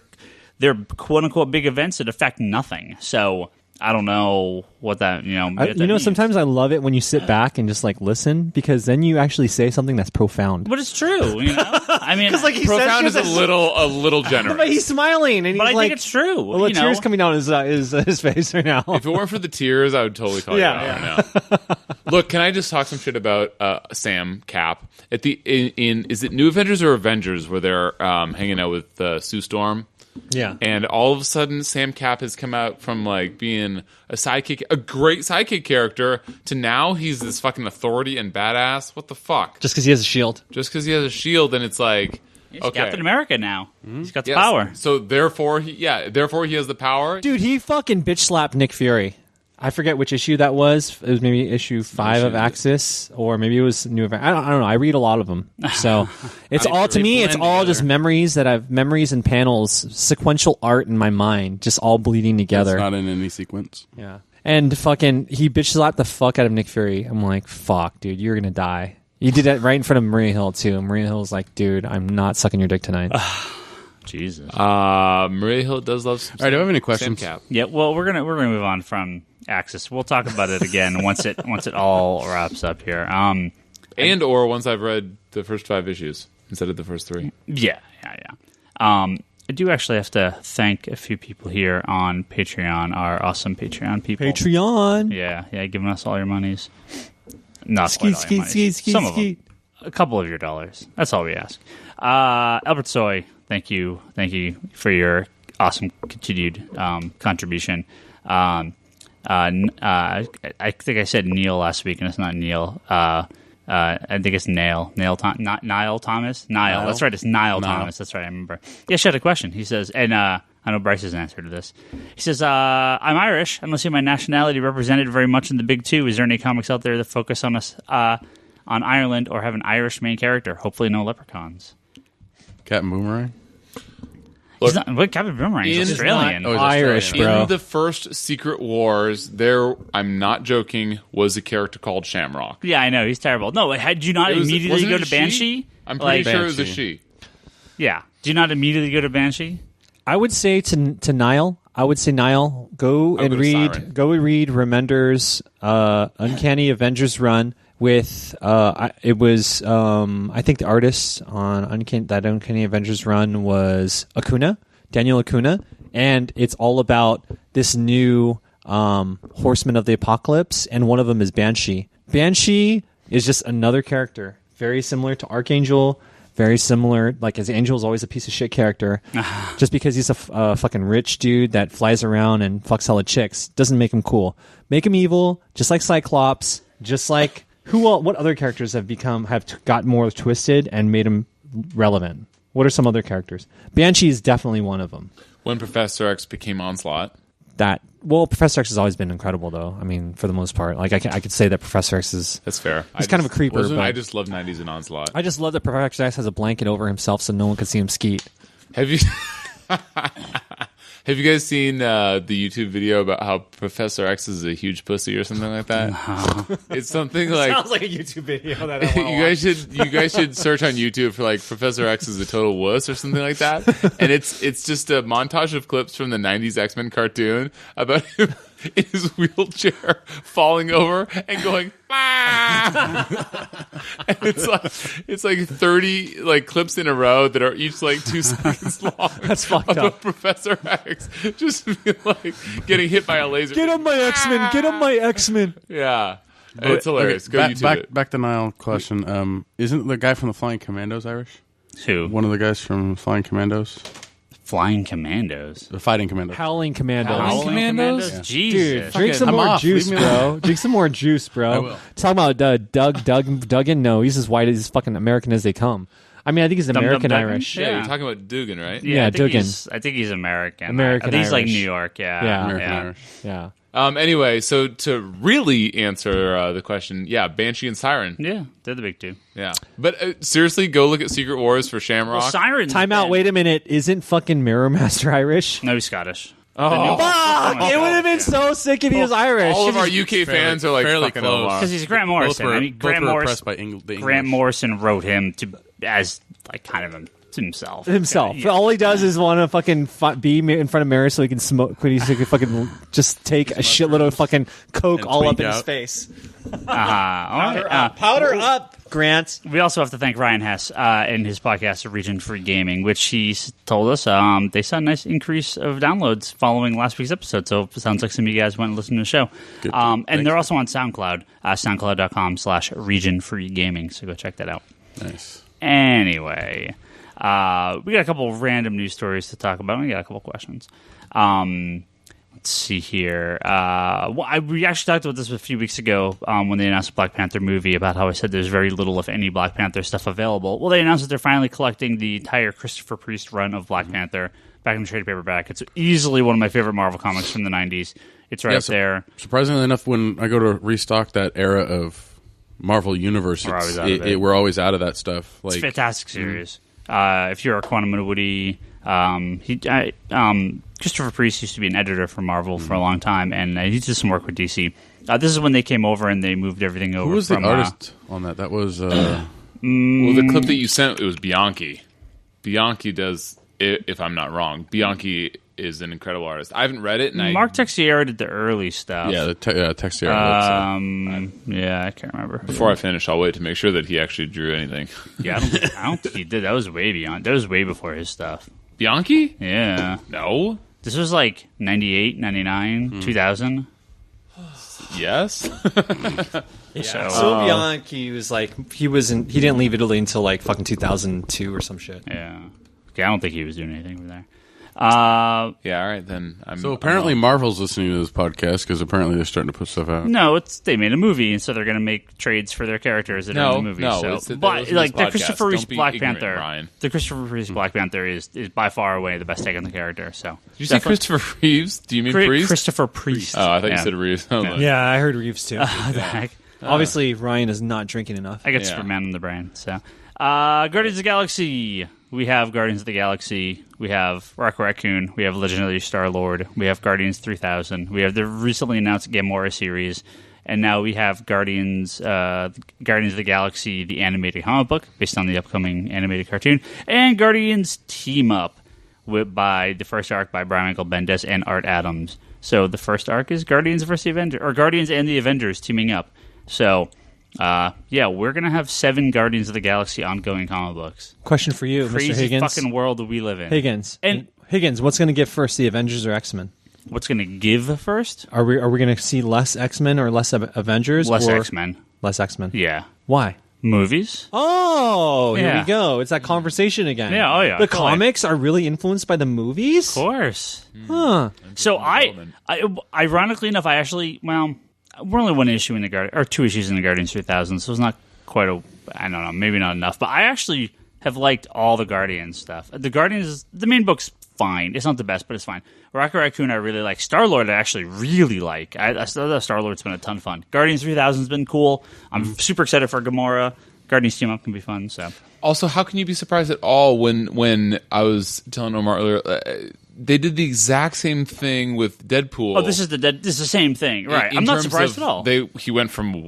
quote unquote big events that affect nothing. So I don't know what that means. Sometimes I love it when you sit back and just like listen, because then you actually say something that's profound. But it's true. I mean, like he Profound says is a little generous. But he's smiling, and but he's I like, think it's true. well, the tears coming down his face right now. If it weren't for the tears, I would totally call you out right now. Look, can I just talk some shit about Sam Cap at the in is it New Avengers or Avengers where they're hanging out with Sue Storm? Yeah. And all of a sudden, Sam Cap has come out from like being a great sidekick character, to now he's this fucking authority and badass. What the fuck? Just because he has a shield. Just because he has a shield, and it's like, He's okay, Captain America now. He's got the Yes. power. So therefore he has the power. Dude, he fucking bitch slapped Nick Fury. I forget which issue that was. It was maybe issue 5 of Axis, or maybe it was New Event. I don't know. I read a lot of them, so it's all to me. It's all just memories and panels, sequential art in my mind, just all bleeding together. It's not in any sequence. Yeah. And fucking, he bitch slapped the fuck out of Nick Fury. I'm like, fuck, dude, you're gonna die. He did that right in front of Maria Hill too. And Maria Hill's like, dude, I'm not sucking your dick tonight. Jesus. Maria Hill does love some All right, do I have any questions? Sam Cap. Yeah, well, we're gonna move on from Axis. We'll talk about it again once it all wraps up here. Or once I've read the first 5 issues instead of the first 3. Yeah. I do actually have to thank a few people here on Patreon, our awesome Patreon people. Patreon. Yeah, giving us all your monies. Not Ski, quite all your monies. Some of them. A couple of your dollars. That's all we ask. Albert Soy, thank you for your awesome continued contribution. I think I said Neil last week, and it's not Neil. I think it's Niall Thomas. Niall. That's right. It's Niall Thomas. That's right. I remember. Yeah, she had a question. He says, and I know Bryce has an answer to this. He says, I'm Irish. I don't see my nationality represented very much in the big two. Is there any comics out there that focus on us on Ireland or have an Irish main character? Hopefully no leprechauns. Captain Boomerang? Captain Boomerang is Australian. Irish, bro. In the first Secret Wars, there, I'm not joking, was a character called Shamrock. Yeah, I know. He's terrible. No, had you not immediately go to Banshee? She? I'm pretty sure it was a she. Yeah. Do you not immediately go to Banshee? I would say to Niall, go and read Remender's Uncanny Avengers run with it was I think the artist on Uncanny Avengers run was Daniel Acuna, and it's all about this new Horseman of the Apocalypse, and one of them is Banshee. Banshee is just another character, very similar to Archangel. Very similar, like as Angel is always a piece of shit character. Just because he's a fucking rich dude that flies around and fucks hella chicks doesn't make him cool. Make him evil, just like Cyclops. Just like what other characters have got more twisted and made him relevant? What are some other characters? Banshee is definitely one of them. When Professor X became Onslaught. Professor X has always been incredible, though. I mean, for the most part, like I could say that Professor X is. That's fair. He's kind of a creeper. But I just love 90s and Onslaught. I just love that Professor X has a blanket over himself so no one can see him skeet. Have you guys seen the YouTube video about how Professor X is a huge pussy or something like that? No. It's something like sounds like a YouTube video that I want you guys should search on YouTube for like Professor X is a total wuss or something like that. And it's just a montage of clips from the 90s X-Men cartoon about him in his wheelchair falling over and going and it's like 30 like clips in a row that are each like 2 seconds long. That's fucked up. Professor X just like getting hit by a laser. Get on my X-Men! Get on my X-Men! Yeah. It's hilarious. Go YouTube it. Back to Niall question. Isn't the guy from the Flying Commandos Irish? Who? One of the guys from Flying Commandos. Flying Commandos. The Fighting Commandos. Howling Commandos. Howling Commandos? Yeah. Jesus. Dude, drink some more juice, bro. Drink some more juice, bro. I will. Talking about Duggan? No, he's as white as fucking American as they come. I mean, I think he's American Irish. Yeah, you're talking about Dugan, right? Yeah, Dugan. I think he's American. American I think he's like Irish. New York, Yeah. American Irish. Yeah. Anyway, so to really answer the question, yeah, Banshee and Siren. Yeah, they're the big two. Yeah. But seriously, go look at Secret Wars for Shamrock. Well, Siren's Time out. dead. Wait a minute. Isn't fucking Mirror Master Irish? No, he's Scottish. Oh, Fuck! It would have been so sick if he was Irish. all of our UK fans are like fairly fucking close. Omar. Because he's Grant Morrison. I mean, Grant Morrison. By the English. Grant Morrison wrote him as like kind of himself. Himself. Yeah. All he does is want to fucking be in front of mirror so he can smoke. So he can fucking just take a shitload of fucking coke And all up tweak in his out. face. All right. Powder up, Grant. We also have to thank Ryan Hess in his podcast, Region Free Gaming, which he told us they saw a nice increase of downloads following last week's episode. So it sounds like some of you guys went and listened to the show. And they're also on SoundCloud, soundcloud.com/Region Free Gaming. So go check that out. Nice. Anyway, we got a couple of random news stories to talk about. We got a couple of questions. Let's see here. We actually talked about this a few weeks ago when they announced the Black Panther movie about how I said there's very little, if any, Black Panther stuff available. Well, they announced that they're finally collecting the entire Christopher Priest run of Black Panther back in the trade paperback. It's easily one of my favorite Marvel comics from the 90s. It's right up there. Surprisingly enough, when I go to restock that era of Marvel Universe, We're always out of it. we're always out of that stuff. It's Like a fantastic series. If you're a Quantum and Woody Christopher Priest used to be an editor for Marvel for a long time, and he did some work with DC. This is when they came over and they moved everything over. Who was from, the artist on that? That was... Well, the clip that you sent, it was Bianchi. Bianchi does, if I'm not wrong, Bianchi is an incredible artist. I haven't read it. And Mark Texiera did the early stuff. Yeah, the Texiera. Yeah, I can't remember. Before I finish, I'll wait to make sure that he actually drew anything. Yeah, I don't think he did. That was way beyond. That was way before his stuff. Bianchi? Yeah. No. This was like 98, 99, 2000. Yes. So Bianchi was like he didn't leave Italy until like fucking 2002 or some shit. Yeah. Okay, I don't think he was doing anything over there. Yeah, all right, then. So apparently Marvel's listening to this podcast because apparently they're starting to put stuff out. No, they made a movie, and so they're going to make trades for their characters that are in the movie. But like the Christopher Reeve Black Panther, the Christopher Reeve Black Panther is by far away the best take on the character. So did you say Christopher Reeves? Do you mean Priest? Christopher Priest. Oh, I thought you said Reeves. Yeah, I heard Reeves too. The heck? Obviously, Ryan is not drinking enough. I got Superman in the brain. So, Guardians of the Galaxy. We have Guardians of the Galaxy. We have Rocket Raccoon. We have Legendary Star-Lord. We have Guardians 3000. We have the recently announced Gamora series. And now we have Guardians of the Galaxy, the animated comic book, based on the upcoming animated cartoon. And Guardians Team Up, by the first arc by Brian Michael Bendis and Art Adams. So the first arc is Guardians vs. the Avengers, or Guardians and the Avengers teaming up. So... we're going to have 7 Guardians of the Galaxy ongoing comic books. Question for you, Crazy Mr. Higgins. Fucking world that we live in. Higgins, what's going to give first, the Avengers or X-Men? What's going to give first? Are we going to see less X-Men or less Avengers? Less or X-Men. Less X-Men. Yeah. Why? Movies? Oh, here Yeah. we go. It's that conversation again. Yeah, oh yeah. The comics are really influenced by the movies? Of course. Huh. So ironically enough, we're only one issue in the Guardians, or 2 issues in the Guardians 3000, so it's not quite I don't know, maybe not enough. But I actually have liked all the Guardians stuff. The Guardians, the main book's fine. It's not the best, but it's fine. Rocket Raccoon I really like. Star-Lord I actually really like. I thought Star-Lord's been a ton of fun. Guardians 3000's been cool. I'm super excited for Gamora. Guardians Team Up can be fun. So also, how can you be surprised at all when I was telling Omar earlier... they did the exact same thing with Deadpool. Oh, this is the same thing, right? I'm not surprised at all. He went from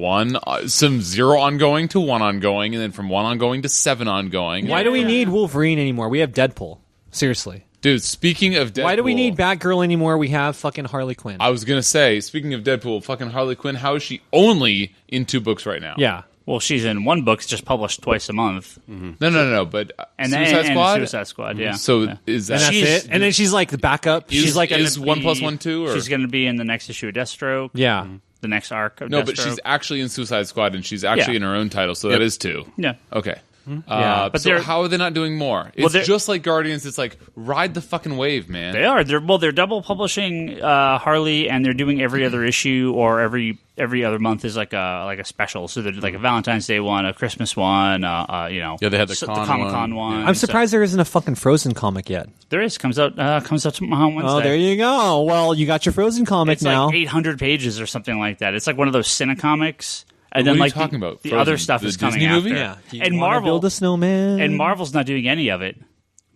0 ongoing to 1 ongoing, and then from 1 ongoing to 7 ongoing. Why do we need Wolverine anymore? We have Deadpool. Seriously. Dude, speaking of Deadpool... Why do we need Batgirl anymore? We have fucking Harley Quinn. I was going to say, speaking of Deadpool, fucking Harley Quinn, how is she only in 2 books right now? Yeah. Well, she's in 1 book, it's just published twice a month. Mm-hmm. No, but Suicide Squad? Suicide Squad, yeah. So is that... And that's it? And then she's like the backup. She's like... Is 1 + 1 2? Or? She's going to be in the next issue of Deathstroke. Yeah. The next arc of Deathstroke. No, but she's actually in Suicide Squad, and she's actually in her own title, so that is 2. Yeah. Okay. Yeah, but so how are they not doing more? It's just like Guardians. It's like ride the fucking wave, man. They are. They're double publishing Harley, and they're doing every other issue or every other month is like a special. So they're like a Valentine's Day one, a Christmas one. They had the Comic-Con one. I'm surprised there isn't a fucking Frozen comic yet. There is. Comes out tomorrow Wednesday. Oh, there you go. Well, you got your Frozen comic it's now. Like 800 pages or something like that. It's like one of those Cinecomics. And what then, are you talking about? The Frozen, other stuff is coming Disney movie? after. Yeah. And Marvel build a snowman. And Marvel's not doing any of it.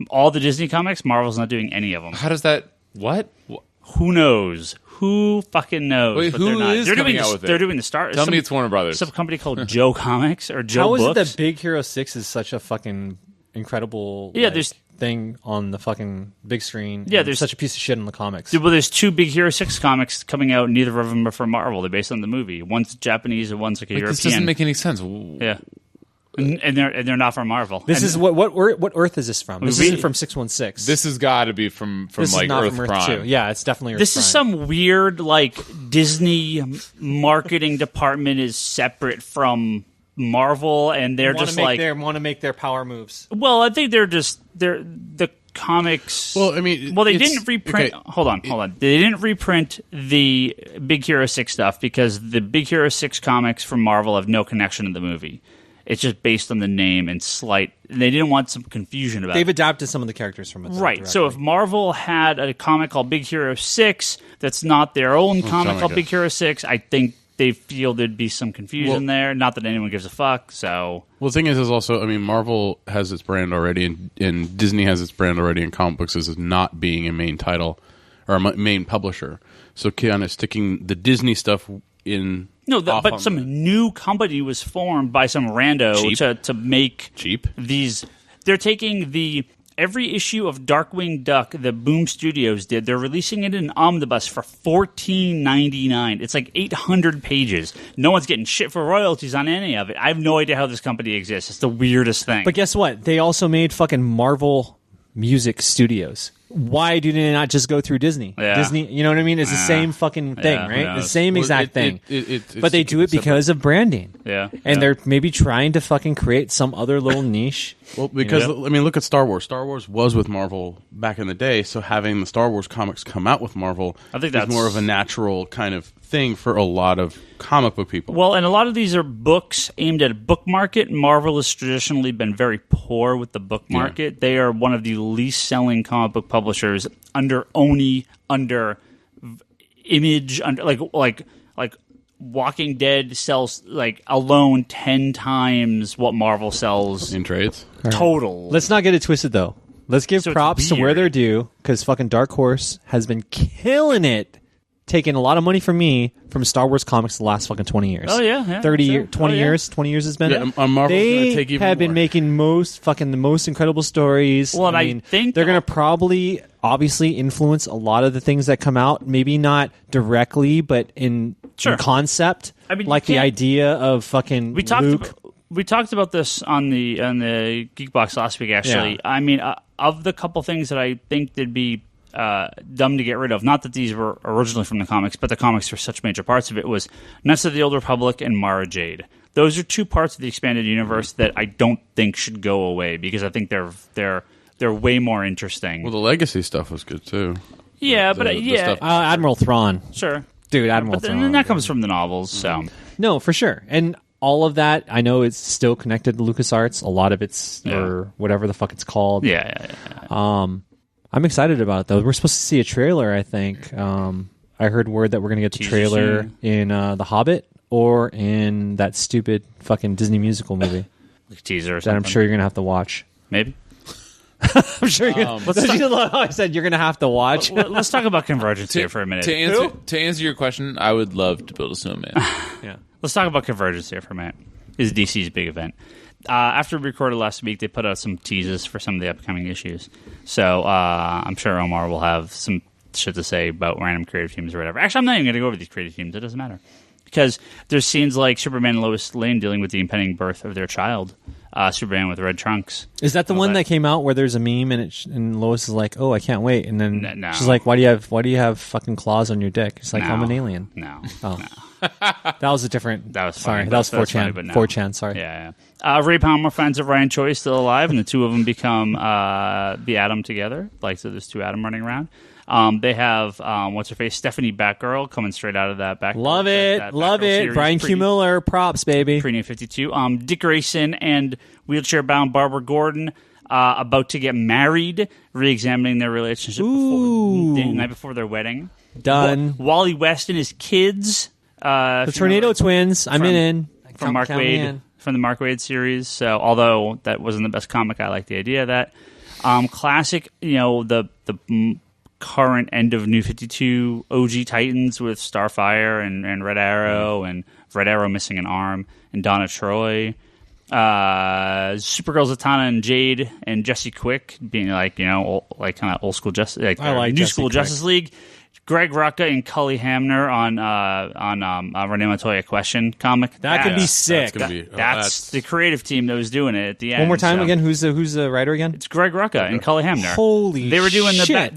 All the Disney comics, Marvel's not doing any of them. How does that? What? Who knows? Who fucking knows? Wait, but who they're not. is they're coming doing out with it? They're doing the Star. Tell me it's Warner Brothers. Some company called Joe Comics or Joe How is Books. it that Big Hero 6 is such a fucking incredible there's thing on the fucking big screen? Yeah, and there's such a piece of shit in the comics. Well, there's 2 Big Hero 6 comics coming out. Neither of them are from Marvel. They're based on the movie. One's Japanese and one's like a European. This doesn't make any sense. Yeah. And they're not from Marvel. This is what Earth is this from? This isn't from 616. This has got to be from this like is not Earth from Prime. 2. Yeah, it's definitely Earth This Prime. is some weird like Disney marketing department is separate from Marvel, and they're just like want to make their power moves. Well, I think they're the comics. Well, I mean, they didn't reprint. Okay. Hold on. They didn't reprint the Big Hero 6 stuff because the Big Hero 6 comics from Marvel have no connection to the movie. It's just based on the name and slight. They didn't want some confusion about it. They've adapted some of the characters from it. Right. Directly. So if Marvel had a comic called Big Hero 6 that's not their own comic called Big Hero 6, I think they feel there'd be some confusion there. Not that anyone gives a fuck. So, well, the thing is also, I mean, Marvel has its brand already, and Disney has its brand already in comic books as not being a main title or a main publisher. So, kind of sticking the Disney stuff in. No, but some new company was formed by some rando to make these. They're taking every issue of Darkwing Duck that Boom Studios did. They're releasing it in omnibus for $14.99. It's like 800 pages. No one's getting shit for royalties on any of it. I have no idea how this company exists. It's the weirdest thing. But guess what? They also made fucking Marvel Music Studios. Why do they not just go through Disney? Yeah. Disney, you know what I mean? It's the same fucking thing, right? The same exact thing. But they do it because of branding. Yeah. And they're maybe trying to fucking create some other little niche. Well, because, I mean, look at Star Wars. Star Wars was with Marvel back in the day, so having the Star Wars comics come out with Marvel is more of a natural kind of thing for a lot of comic book people. Well, and a lot of these are books aimed at a book market. Marvel has traditionally been very poor with the book market. They are one of the least selling comic book publishers under Oni, under Image, under like Walking Dead sells like alone 10 times what Marvel sells in trades. Total. Let's not get it twisted though. Let's give props to where they're due, because fucking Dark Horse has been killing it. Taken a lot of money from me from Star Wars comics the last fucking 20 years. Oh, yeah. 30 years, 20 years, 20 years it's been. Yeah, Marvel's they take even have been more. making the most incredible stories. Well, and I think they're going to probably, obviously, influence a lot of the things that come out. Maybe not directly, but in concept. I mean, like the idea of fucking Luke. We talked about this on the Geekbox last week, actually. Yeah. I mean, of the couple things that I think that'd be dumb to get rid of, not that these were originally from the comics, but the comics were such major parts of it, was Knights of the Old Republic and Mara Jade. Those are two parts of the expanded universe that I don't think should go away, because I think they're way more interesting. Well, the Legacy stuff was good too. Yeah, Admiral Thrawn. Sure. Dude, Admiral Thrawn. And that comes from the novels, so. No, for sure. And all of that, I know it's still connected to LucasArts. A lot of it's, or whatever the fuck it's called. Yeah. I'm excited about it, though. We're supposed to see a trailer, I think. I heard word that we're going to get the trailer in The Hobbit or in that stupid fucking Disney musical movie. Like teaser or something. That I'm sure you're going to have to watch. Maybe. I'm sure you're going to... I said you're going to have to watch. Let's talk about Convergence here for a minute. To answer your question, I would love to build a snowman. Yeah. Let's talk about Convergence here for a minute. This is DC's big event. After we recorded last week, they put out some teases for some of the upcoming issues. So I'm sure Omar will have some shit to say about random creative teams or whatever. Actually, I'm not even going to go over these creative teams. It doesn't matter. Because there's scenes like Superman and Lois Lane dealing with the impending birth of their child. Superman with red trunks. Is that the one that came out where there's a meme and Lois is like, "Oh, I can't wait," and then she's like, "Why do you have fucking claws on your dick?" It's like, "I'm an alien." No. That was a different. That was sorry. funny. That was 4chan. Funny, no. 4chan. Sorry. Yeah. Ray Palmer finds that Ryan Choi is still alive, and the two of them become the Atom together. Like, so there's two Atom running around. They have what's her face, Stephanie Batgirl, coming straight out of that Batgirl. Love it. Love it. Series. Brian Q. Miller, props, baby. Pre-New 52. Dick Grayson and wheelchair-bound Barbara Gordon about to get married, re-examining their relationship the night before their wedding. Done. Wally West and his kids. The Tornado Twins. I'm in. From Mark Waid. From the Mark Waid series. So, although that wasn't the best comic, I like the idea of that. Classic, the current end of New 52 OG Titans with Starfire and Red Arrow, and Red Arrow missing an arm, and Donna Troy. Supergirl Zatanna and Jade and Jesse Quick being like kind of old school Justice, like new school Justice League. Greg Rucka and Cully Hamner on Renee Montoya Question comic. That could be sick. That's the creative team that was doing it at the end. One more time again. Who's the writer again? It's Greg Rucka and Cully Hamner. Holy shit! They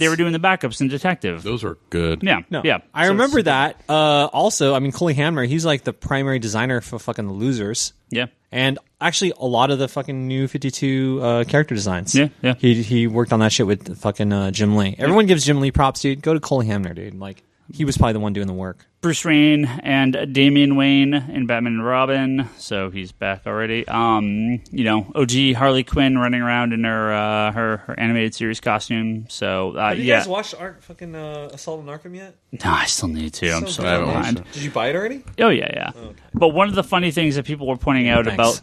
were doing the backups in Detective. Those are good. Yeah. I remember that. Also, I mean, Cully Hamner. He's like the primary designer for fucking the Losers. Yeah. And actually, a lot of the fucking New 52 character designs. Yeah. He worked on that shit with fucking Jim Lee. Everyone gives Jim Lee props, dude. Go to Cully Hamner, dude. Like, he was probably the one doing the work. Bruce Wayne and Damian Wayne in Batman and Robin, so he's back already. OG Harley Quinn running around in her animated series costume. So Have you guys watched fucking Assault on Arkham yet? No, I still need to. I'm so behind. Did you buy it already? Oh yeah. Oh, okay. But one of the funny things that people were pointing out about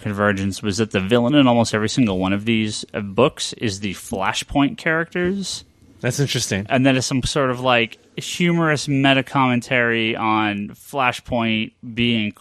Convergence was that the villain in almost every single one of these books is the Flashpoint characters. That's interesting. And then it's some sort of like humorous meta commentary on Flashpoint being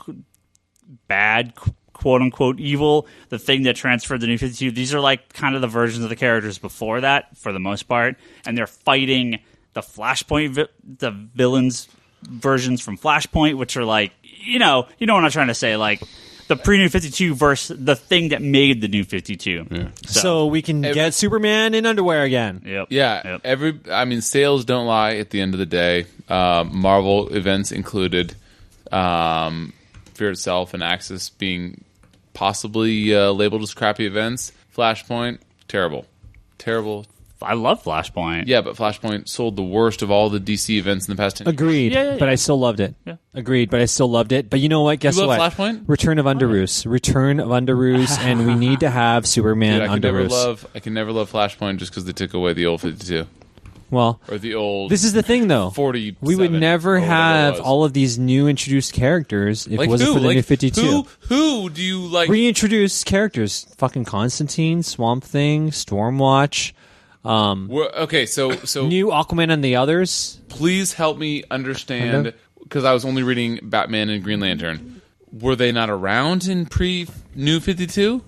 bad, quote unquote evil, the thing that transferred the New 52. These are like kind of the versions of the characters before that, for the most part, and they're fighting the Flashpoint, the villains versions from Flashpoint, which are like, you know what I'm trying to say, like the pre-New 52 versus the thing that made the New 52. Yeah. So we can get Superman in underwear again. Yep. Yeah. Yep. Sales don't lie at the end of the day. Marvel events included, Fear Itself and Axis being possibly labeled as crappy events. Flashpoint, terrible. I love Flashpoint. Yeah, but Flashpoint sold the worst of all the DC events in the past 10 years. Agreed, but I still loved it. Yeah. Agreed, but I still loved it. But you know what? Guess you love what? Flashpoint? Return of Underoos, and we need to have Superman Underoos. I can never love Flashpoint just because they took away the old 52. Well, or the old. This is the thing, though. 47. We would never have all of these new introduced characters if it wasn't for the New 52. Who do you like? Reintroduce characters. Fucking Constantine, Swamp Thing, Stormwatch. Okay, so new Aquaman and the others. Please help me understand, because I was only reading Batman and Green Lantern. Were they not around in pre-New 52?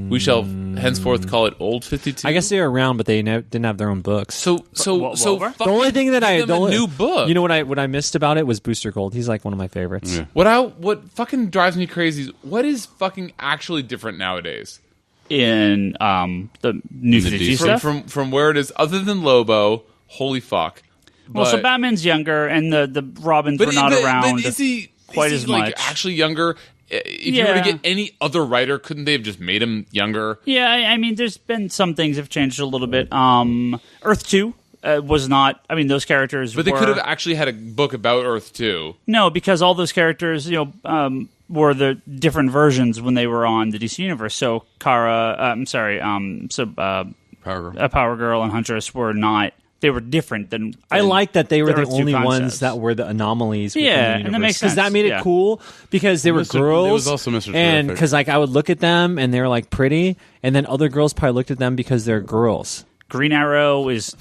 We shall henceforth call it Old 52. I guess they were around, but they didn't have their own books. So the only thing that a new book. You know what I missed about it was Booster Gold. He's like one of my favorites. Yeah. What fucking drives me crazy is what is fucking actually different nowadays in the New 52 stuff from where it is, other than Lobo. Holy fuck! Well, so Batman's younger, and the Robins were not around. But is he quite as much? Actually younger? If you were to get any other writer, couldn't they have just made him younger? Yeah, I mean, there's been some things have changed a little bit. Earth 2 was not. I mean, those characters. But they could have actually had a book about Earth 2. No, because all those characters, were the different versions when they were on the DC universe. So Power Girl and Huntress were not. They were different than I like that they were the Earth 2 only concepts. ones that were the anomalies. Yeah, within the and universe. that makes sense. Because that made it cool because they were girls. It was also Mr. And Terrific. because I would look at them and they were like pretty, and then other girls probably looked at them because they're girls. Green Arrow is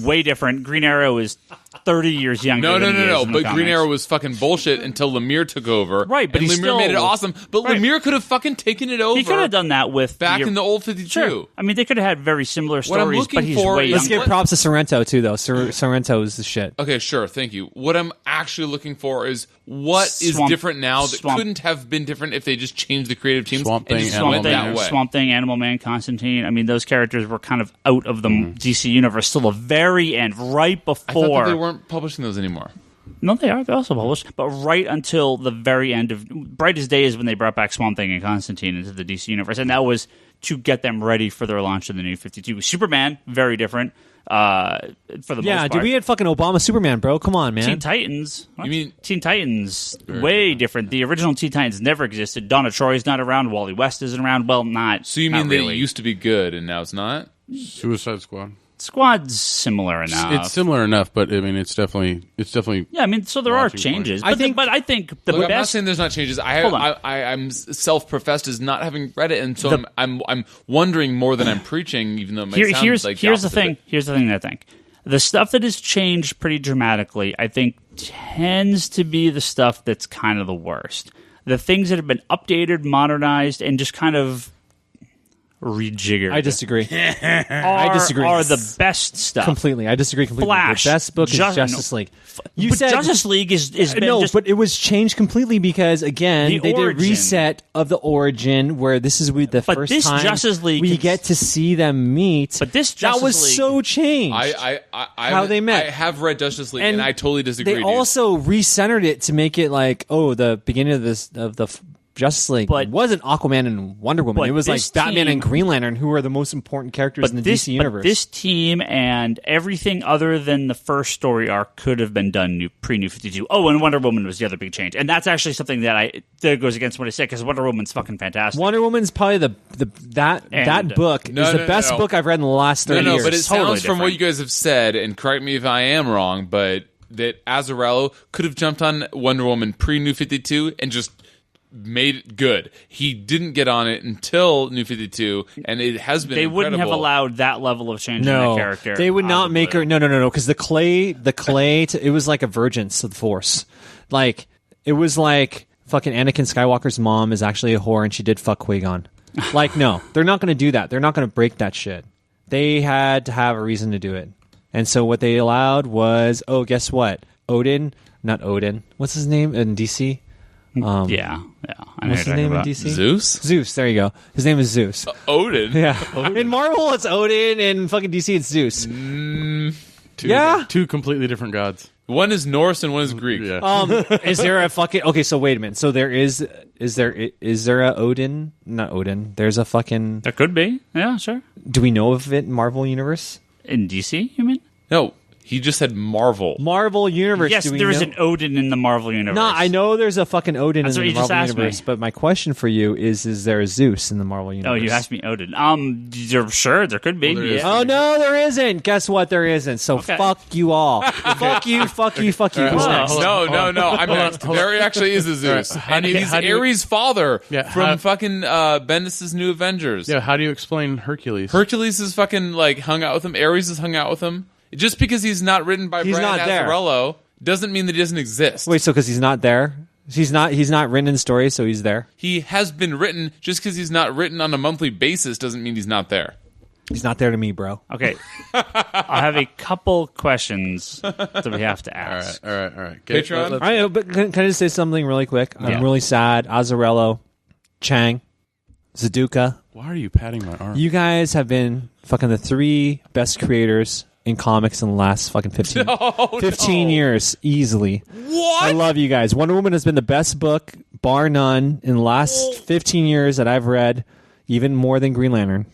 way different. Green Arrow is 30 years younger. No. But Green Arrow was fucking bullshit until Lemire took over. Right, but and Lemire made it awesome. But Lemire could have fucking taken it over. He could have done that with in the old 52. Sure. I mean, they could have had very similar stories, but he's way Let's younger. give props to Sorrento too, though. Sorrento is the shit. Okay, sure, thank you. What I'm actually looking for is what is different now that couldn't have been different if they just changed the creative teams Swamp Thing, Swamp Thing, Animal Man, Constantine. I mean, those characters were kind of out of the DC universe till the very end, right before. I thought that they weren't publishing those anymore. No, they are. They're also published. But right until the very end of Brightest Day is when they brought back Swamp Thing and Constantine into the DC universe. And that was to get them ready for their launch of the New 52. Superman, very different for the most part. Yeah, dude, we had fucking Obama Superman, bro. Come on, man. Teen Titans. You mean Teen Titans? Way different. The original Teen Titans never existed. Donna Troy's not around. Wally West isn't around. Well, not. So you not mean really. they used to be good and now it's not? Suicide Squad. Squad's similar enough. It's similar enough, but I mean, it's definitely. Yeah, I mean, so there are changes. But I think the Look, best. I'm not saying there's not changes. I'm self-professed as not having read it, and so I'm wondering more than I'm preaching, even though it might sound like here's the thing. Here's the thing that I think the stuff that has changed pretty dramatically, I think, tends to be the stuff that's kind of the worst. The things that have been updated, modernized, and just kind of rejiggered. I disagree. Are the best stuff. Completely. I disagree completely. Flash. The best book is Justice League. You said Justice League is but it was changed completely because again they did a reset of the origin where this is the first time Justice League we get to see them meet. But this Justice that was League, so changed. How they met. I have read Justice League and I totally disagree. They also recentered it to make it like the beginning of the Justice League wasn't Aquaman and Wonder Woman. It was like Batman and Green Lantern, who are the most important characters in the DC universe. But this team and everything other than the first story arc could have been done pre-New 52. Oh, and Wonder Woman was the other big change. And that's actually something that goes against what I said, because Wonder Woman's fucking fantastic. Wonder Woman's probably that book is the best book I've read in the last 30 years. No, but it totally sounds from what you guys have said, and correct me if I am wrong, but that Azzarello could have jumped on Wonder Woman pre-New 52 and just made it good. He didn't get on it until New 52, and it has been incredible. Wouldn't have allowed that level of change in the character. They would not make her. No, because the clay, it was like a vergence of the Force. Like, it was like fucking Anakin Skywalker's mom is actually a whore and she did fuck Qui-Gon. Like, no, they're not going to do that. They're not going to break that shit. They had to have a reason to do it. And so what they allowed was, guess what? Not Odin. What's his name in DC? Yeah. What's his name in DC? Zeus, there you go. His name is Zeus. Odin. Yeah. In Marvel, it's Odin. In fucking DC, it's Zeus. Two completely different gods. One is Norse and one is Greek. Yeah. Is there a fucking... Okay, so wait a minute. So there is there a Odin? Not Odin. There's a fucking... There could be. Yeah, sure. Do we know of it in Marvel Universe? In DC, you mean? No, he just said Marvel. Marvel Universe. Yes, there is an Odin in the Marvel Universe. No, I know there's a fucking Odin in the Marvel Universe, me. But my question for you is there a Zeus in the Marvel Universe? Oh, you asked me Odin. You're sure there could be. Well, Oh, no, there isn't. Guess what? There isn't. So fuck you all. Fuck you. Who's next? No. I'm next. There actually is a Zeus. And he's Ares' father from fucking Bendis' New Avengers. Yeah, how do you explain Hercules? Hercules is fucking like hung out with him. Ares has hung out with him. Just because he's not written by Brian Azzarello doesn't mean that he doesn't exist. Wait, so because he's not there? He's not written in stories, so he's there? He has been written. Just because he's not written on a monthly basis doesn't mean he's not there. He's not there to me, bro. Okay. I have a couple questions that we have to ask. All right. Patreon? All right, but can I just say something really quick? I'm really sad. Azzarello, Chang, Zaduka. Why are you patting my arm? You guys have been fucking the 3 best creators in comics in the last fucking 15 years, easily. What? I love you guys. Wonder Woman has been the best book, bar none, in the last 15 years that I've read, even more than Green Lantern,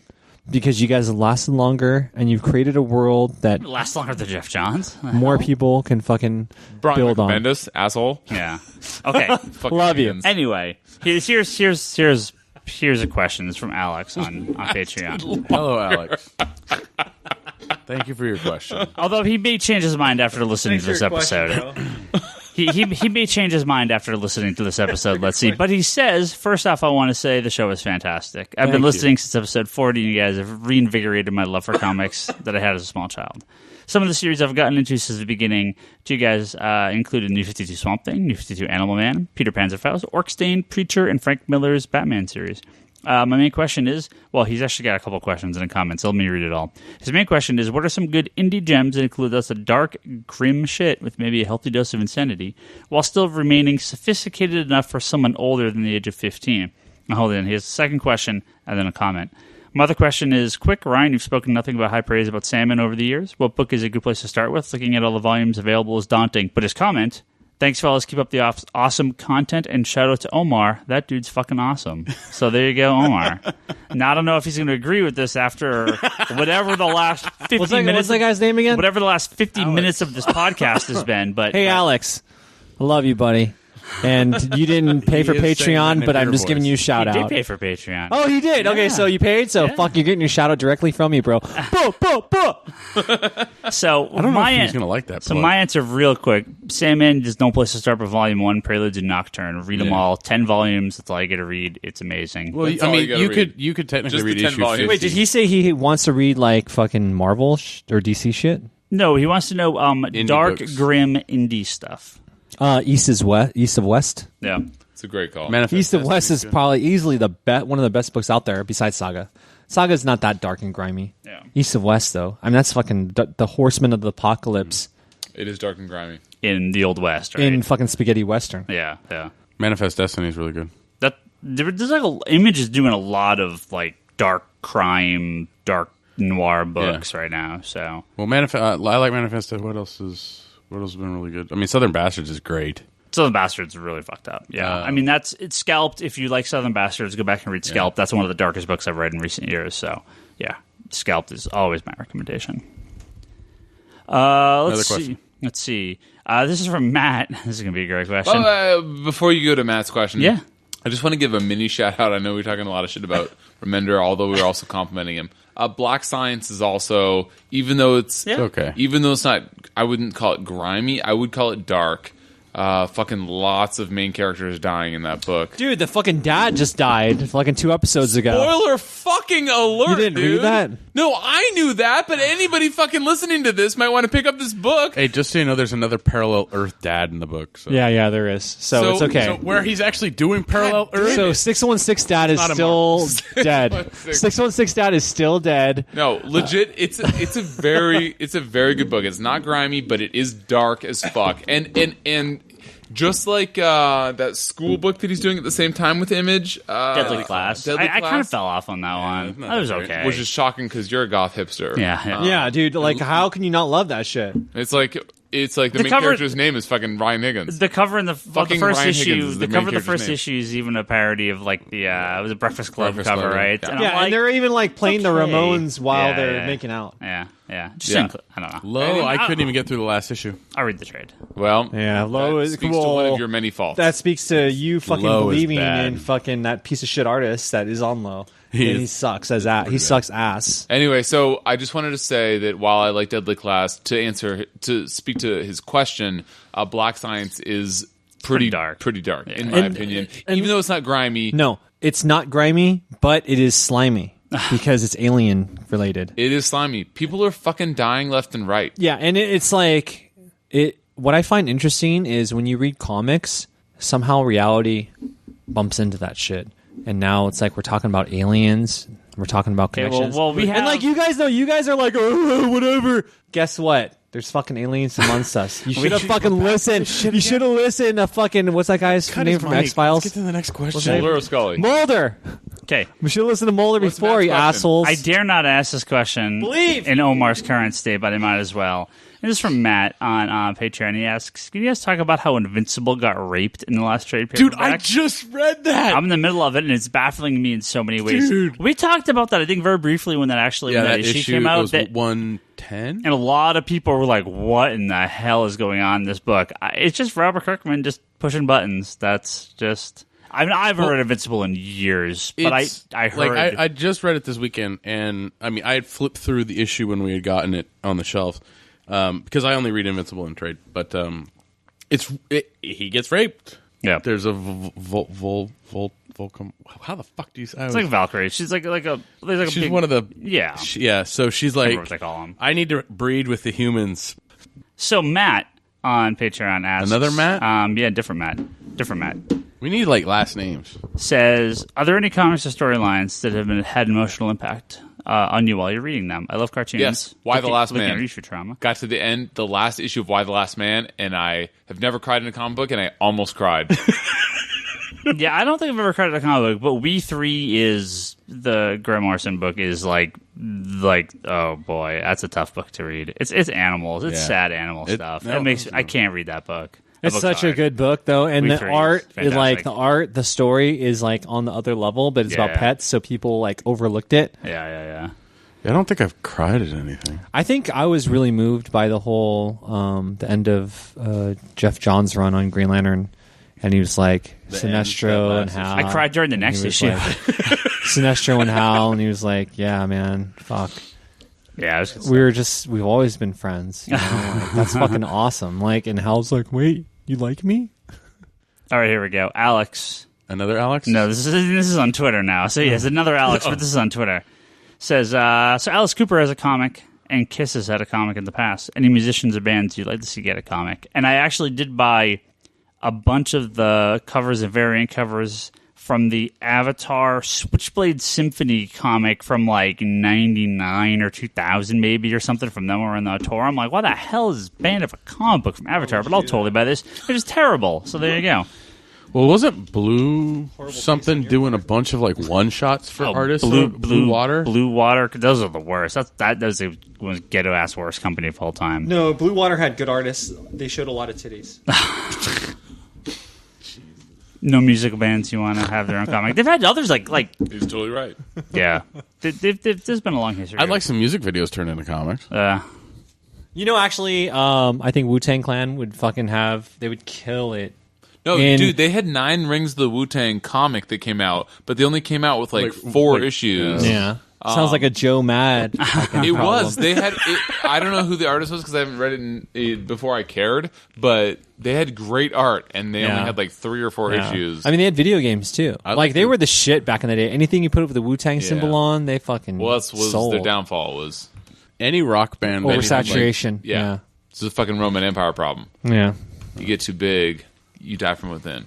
because you guys have lasted longer, and you've created a world that lasts longer than Jeff Johns. More people can fucking Brian build on. Bendis, asshole. Yeah. Okay. Love you. Higgins. Anyway, here's a question. It's from Alex on Patreon. Hello, Alex. Thank you for your question. Although he may change his mind after listening to this episode. He may change his mind after listening to this episode. Let's see. But he says, first off, I want to say the show is fantastic. I've been listening since episode 40, and you guys have reinvigorated my love for comics that I had as a small child. Some of the series I've gotten into since the beginning to you guys included New 52 Swamp Thing, New 52 Animal Man, Peter Panzer Files, Orkstein, Preacher, and Frank Miller's Batman series. My main question is, well, he's actually got a couple questions in the comments, so let me read it all. His main question is, what are some good indie gems that include us a dark, grim shit with maybe a healthy dose of insanity, while still remaining sophisticated enough for someone older than the age of 15? Now, hold on, here's a second question, and then a comment. My other question is, quick, Ryan, you've spoken nothing but high praise about Sandman over the years. What book is a good place to start with? Looking at all the volumes available is daunting. But his comment, thanks, fellas, keep up the awesome content, and shout out to Omar. That dude's fucking awesome. So there you go, Omar. Now, I don't know if he's going to agree with this after whatever the last 50 minutes... What's that guy's name again? Whatever the last 50 minutes of this podcast has been. But hey, Alex. I love you, buddy. And you didn't pay for Patreon, but I'm just giving you a shout he out. did pay for Patreon. Oh, he did? Yeah. Okay, so you paid? So fuck, you're getting your shout out directly from me, bro. So I don't know if he's going to like that. So my answer real quick, Sandman, there's no place to start but Volume 1, Preludes and Nocturne. Read them all. 10 volumes. That's all you get to read. It's amazing. Well, That's I all mean, you gotta you could technically Just read the 10 issue volumes. 50. Wait, did he say he wants to read like fucking Marvel or DC shit? No, he wants to know dark, books. grim indie stuff. East of West. Yeah. It's a great call. Manifest East of West Destiny's is good. probably easily one of the best books out there besides Saga. Saga's not that dark and grimy. Yeah. East of West, though. I mean, that's fucking the Horsemen of the Apocalypse It is dark and grimy. In the Old West, right? in fucking spaghetti western. Yeah. Manifest Destiny is really good. There's like Image is doing a lot of like dark crime, dark noir books right now. So Well, I like Manifest. What else has been really good? I mean, Southern Bastards is great. Southern Bastards are really fucked up. Yeah, I mean it's Scalped. If you like Southern Bastards, go back and read Scalped. That's one of the darkest books I've read in recent years. So yeah, Scalped is always my recommendation. Let's see. This is from Matt. This is gonna be a great question. Before you go to Matt's question, yeah, I just want to give a mini shout out. I know we're talking a lot of shit about Remender, although we're also complimenting him. Black Science is also, even though it's okay, even though it's not, I wouldn't call it grimy. I would call it dark. Fucking lots of main characters dying in that book. Dude, the fucking dad just died fucking 2 episodes ago. Spoiler fucking alert, You didn't dude. read that? No, I knew that, but anybody fucking listening to this might want to pick up this book. Hey, just so you know, there's another parallel Earth dad in the book. So. Yeah, there is. So it's okay. So where he's actually doing parallel Earth. So 616 dad is still dead. 616 dad is still dead. No, legit, it's a very good book. It's not grimy, but it is dark as fuck. And just like that school book that he's doing at the same time with Image, Deadly Class. I kind of fell off on that one. That was okay. Which is shocking because you're a goth hipster. Yeah, dude. Like, how can you not love that shit? It's like the main character's name is fucking Ryan Higgins. The cover in the first Ryan issue. Higgins is The the cover of main the first character's issue is even a parody of like the it was a Breakfast Club Breakfast cover, Club, right? yeah. And Yeah, I'm like, and they're even like playing the okay. Ramones while Yeah, they're yeah. making out. Yeah. Just Yeah. I don't know. Low, I couldn't even get through the last issue. I'll read the trade. Well, Yeah, Low that is speaks to one of your many faults. That speaks to you fucking Low is believing bad. in fucking that piece of shit artist that is on Low. He And is he sucks as ass. He sucks ass. Anyway, so I just wanted to say that while I like Deadly Class, to speak to his question, Black Science is pretty dark, in my opinion. Even though it's not grimy, No, it's not grimy, but it is slimy because it's alien related. it is slimy. People are fucking dying left and right. Yeah, and it's like what I find interesting is when you read comics, somehow reality bumps into that shit. And now it's like we're talking about aliens, we're talking about connections. well, we have- and like you guys are like, oh, whatever. Guess what? There's fucking aliens amongst us. You should have fucking listened. You should have listened to fucking what's that guy's name from X Files? Let's get to the next question. Mulder or Scully? Mulder. Okay. We should have listened to Mulder What's before, Matt's you question? assholes. I dare not ask this question in Omar's current state, but I might as well. And this is from Matt on Patreon. He asks, can you guys talk about how Invincible got raped in the last trade paperback? Dude, I just read that. I'm in the middle of it, and it's baffling me in so many ways. Dude. We talked about that, I think, very briefly when when that issue came out. was 110. And a lot of people were like, what in the hell is going on in this book? It's just Robert Kirkman just pushing buttons. That's just... I haven't read Invincible in years, but I heard... Like, I just read it this weekend, and I mean, I had flipped through the issue when we had gotten it on the shelf, because I only read Invincible in trade, but he gets raped. Yeah. There's a Volcom. How the fuck do you say? It's like Valkyrie. She's like a... She's one of the... Yeah. Yeah, so she's I like... remember what they call them. I need to breed with the humans. So Matt on Patreon asks... Another Matt? Yeah, different Matt. We need, like, last names. Says, are there any comics or storylines that have had emotional impact on you while you're reading them? I love cartoons. Yes. Why the Last Looking Man? at Reach Trauma. Got to the end, the last issue of Why the Last Man, and I have never cried in a comic book, and I almost cried. Yeah, I don't think I've ever cried at a comic book, but We Three is the Grant Morrison book is like oh boy, that's a tough book to read. It's animals, it's sad animal stuff. no, I can't read that book. It's such a good book, though, and We the Three art is is like fantastic. the story is like on the other level, but it's about Yeah. pets, so people like overlooked it. Yeah. I don't think I've cried at anything. I think I was really moved by the whole the end of Jeff Johns' run on Green Lantern, and he was like Sinestro and Hal. I cried during the and next he was issue. like, Sinestro and Hal, and he was like, "Yeah, man, fuck." Yeah, We've always been friends. You know? Like, that's fucking awesome. Like, and Hal's like, "Wait, you like me?" All right, here we go. Alex. Another Alex? No, this is on Twitter now. So yes, another Alex, but this is on Twitter. Says, so Alice Cooper has a comic, and Kiss has had a comic in the past. Any musicians or bands you'd like to see get a comic? And I actually did buy a bunch of the covers and variant covers from the Avatar Switchblade Symphony comic from like 99 or 2000 maybe or something from them or in the tour. I'm like, why the hell is this band of a comic book from Avatar? But I'll totally buy this. They're just terrible. So there you go. Well, wasn't Blue something doing a bunch of like one shots for artists? Blue Water? Blue Water. Those are the worst. Those the ghetto ass worst company of all time. No, Blue Water had good artists. They showed a lot of titties. No musical bands you want to have their own comic. They've had others like He's totally right. yeah. There's been a long history. I'd like some music videos turned into comics. Actually, I think Wu-Tang Clan would fucking they would kill it. No, dude, they had 9 Rings of the Wu-Tang comic that came out, but they only came out with like 4 issues. Yeah. Sounds like a Joe Mad. It was. They had. I don't know who the artist was because I haven't read it before I cared, but they had great art, and they only had like 3 or 4 issues. I mean, they had video games too. They were the shit back in the day. Anything you put with the Wu-Tang symbol on, they fucking was sold. their downfall was any rock band oversaturation. Yeah. It's a fucking Roman Empire problem. Yeah, you get too big, you die from within.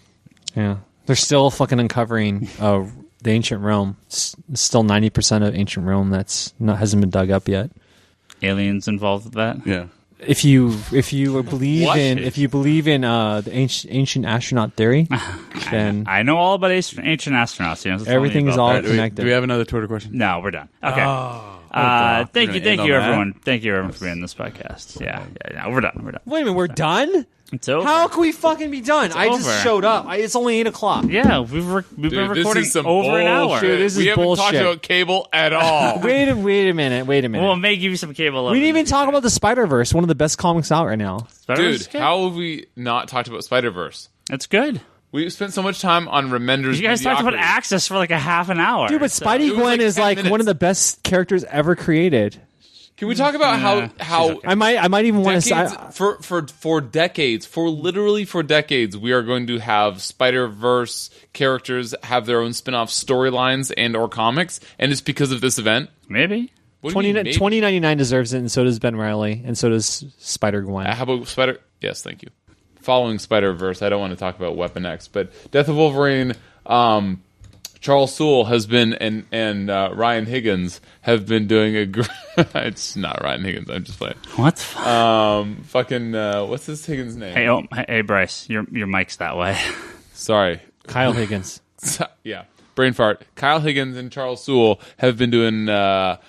Yeah, they're still fucking uncovering the ancient Rome. Still 90% of ancient Rome hasn't been dug up yet. Aliens involved with that? Yeah. If you believe in the ancient astronaut theory, then I know all about ancient astronauts. You know, everything is all connected. Do we have another Twitter question? No, we're done. Okay. Thank you, everyone. Thank you, everyone, for being on this podcast. Yeah, we're done. Wait a minute, we're done? It's over. How can we fucking be done? I just showed up. It's only 8 o'clock. Yeah, we've been recording over an hour. Dude, this we is haven't bullshit. talked about cable at all. Wait a minute. We'll make you some cable. We didn't even talk about the Spider-Verse, one of the best comics out right now. Dude, how have we not talked about Spider-Verse? It's good. We spent so much time on Remenders. You guys talked about Access for like a half an hour. Dude, but Spidey Gwen is like one of the best characters ever created. Can we talk about how okay. I might even want to for decades, for decades, we are going to have Spider-Verse characters have their own spin-off storylines and or comics, and it's because of this event. Maybe. 2099 deserves it, and so does Ben Reilly, and so does Spider-Gwen. How about Spider? Yes, thank you. Following Spider-Verse, I don't want to talk about Weapon X, but Death of Wolverine. Charles Soule has been and Ryan Higgins have been doing a. It's not Ryan Higgins. I'm just playing. What? What's this Higgins' name? Hey, Bryce, your mic's that way. Sorry, Kyle Higgins. Yeah, brain fart. Kyle Higgins and Charles Soule have been doing a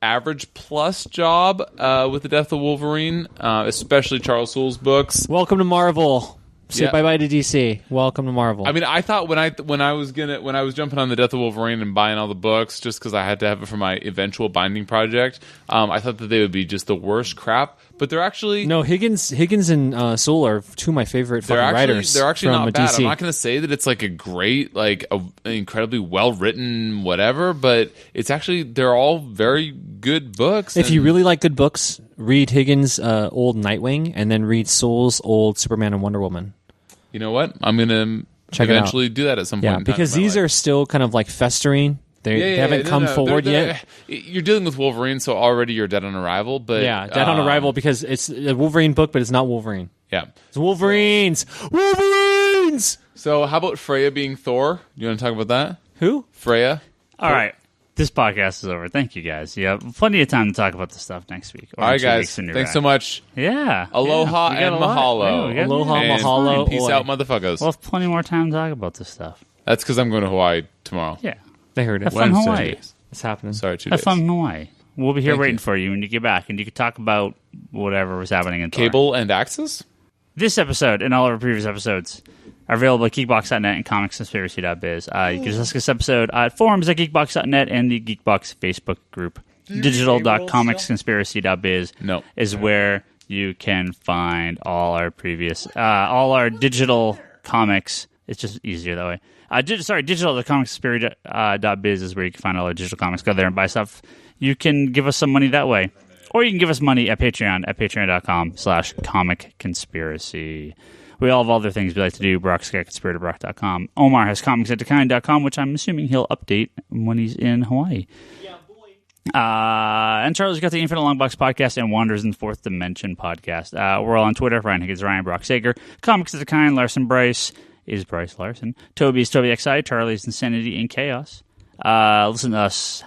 average plus job with the Death of Wolverine, especially Charles Soule's books. Welcome to Marvel. Say bye-bye to DC. Welcome to Marvel. I mean, I thought when I was jumping on the Death of Wolverine and buying all the books just because I had to have it for my eventual binding project, I thought that they would be just the worst crap. But they're actually Higgins and Soule are 2 of my favorite fucking writers. They're actually from not bad. DC. I'm not going to say that it's like a great, like an incredibly well written whatever, but it's actually they're all very good books. If you really like good books, read Higgins' old Nightwing, and then read Soule's old Superman and Wonder Woman. You know what? I'm going to eventually do that at some point. Yeah, because these are still kind of like festering. They haven't come forward yet. You're dealing with Wolverine, so already you're dead on arrival. But dead on arrival because it's a Wolverine book, but it's not Wolverine. Yeah, it's Wolverines. Wolverines. So how about Freya being Thor? You want to talk about that? Who? Freya. All right. This podcast is over. Thank you, guys. You have plenty of time to talk about this stuff next week. All right, guys. Thanks so much. Yeah. Aloha and mahalo. Aloha, mahalo. Peace out, motherfuckers. We'll have plenty more time to talk about this stuff. That's because I'm going to Hawaii tomorrow. Yeah. They heard it. Have fun in Hawaii. It's happening. Sorry, 2 days. Have fun in Hawaii. We'll be here waiting for you when you get back, and you can talk about whatever was happening in Thor. Cable and Access? This episode and all of our previous episodes are available at geekbox.net and comicsconspiracy.biz. You can discuss this episode at forums at geekbox.net and the Geekbox Facebook group. Digital.comicsconspiracy.biz is where you can find all our previous, all our digital comics. It's just easier that way. Digital.comicsconspiracy.biz is where you can find all our digital comics. Go there and buy stuff. You can give us some money that way. Or you can give us money at Patreon at patreon.com/comicconspiracy. We all have other things we like to do. Brock's got conspiratorBrock.com. Omar has comics@decline.com, which I'm assuming he'll update when he's in Hawaii. Yeah, boy. And Charlie's got the Infinite Longbox podcast and Wanders in the Fourth Dimension podcast. We're all on Twitter. Ryan Higgins, Ryan Brock Sager. Comics at the Kind, Larsen Bryce is Bryce Larsen. Toby is Toby XI. Charlie's Insanity and Chaos. Listen to us,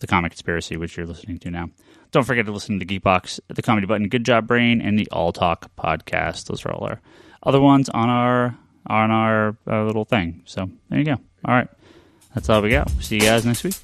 The Comic Conspiracy, which you're listening to now. Don't forget to listen to Geekbox, The Comedy Button, Good Job Brain, and the All Talk podcast. Those are all our other ones on our little thing. So there you go. All right. That's all we got. See you guys next week.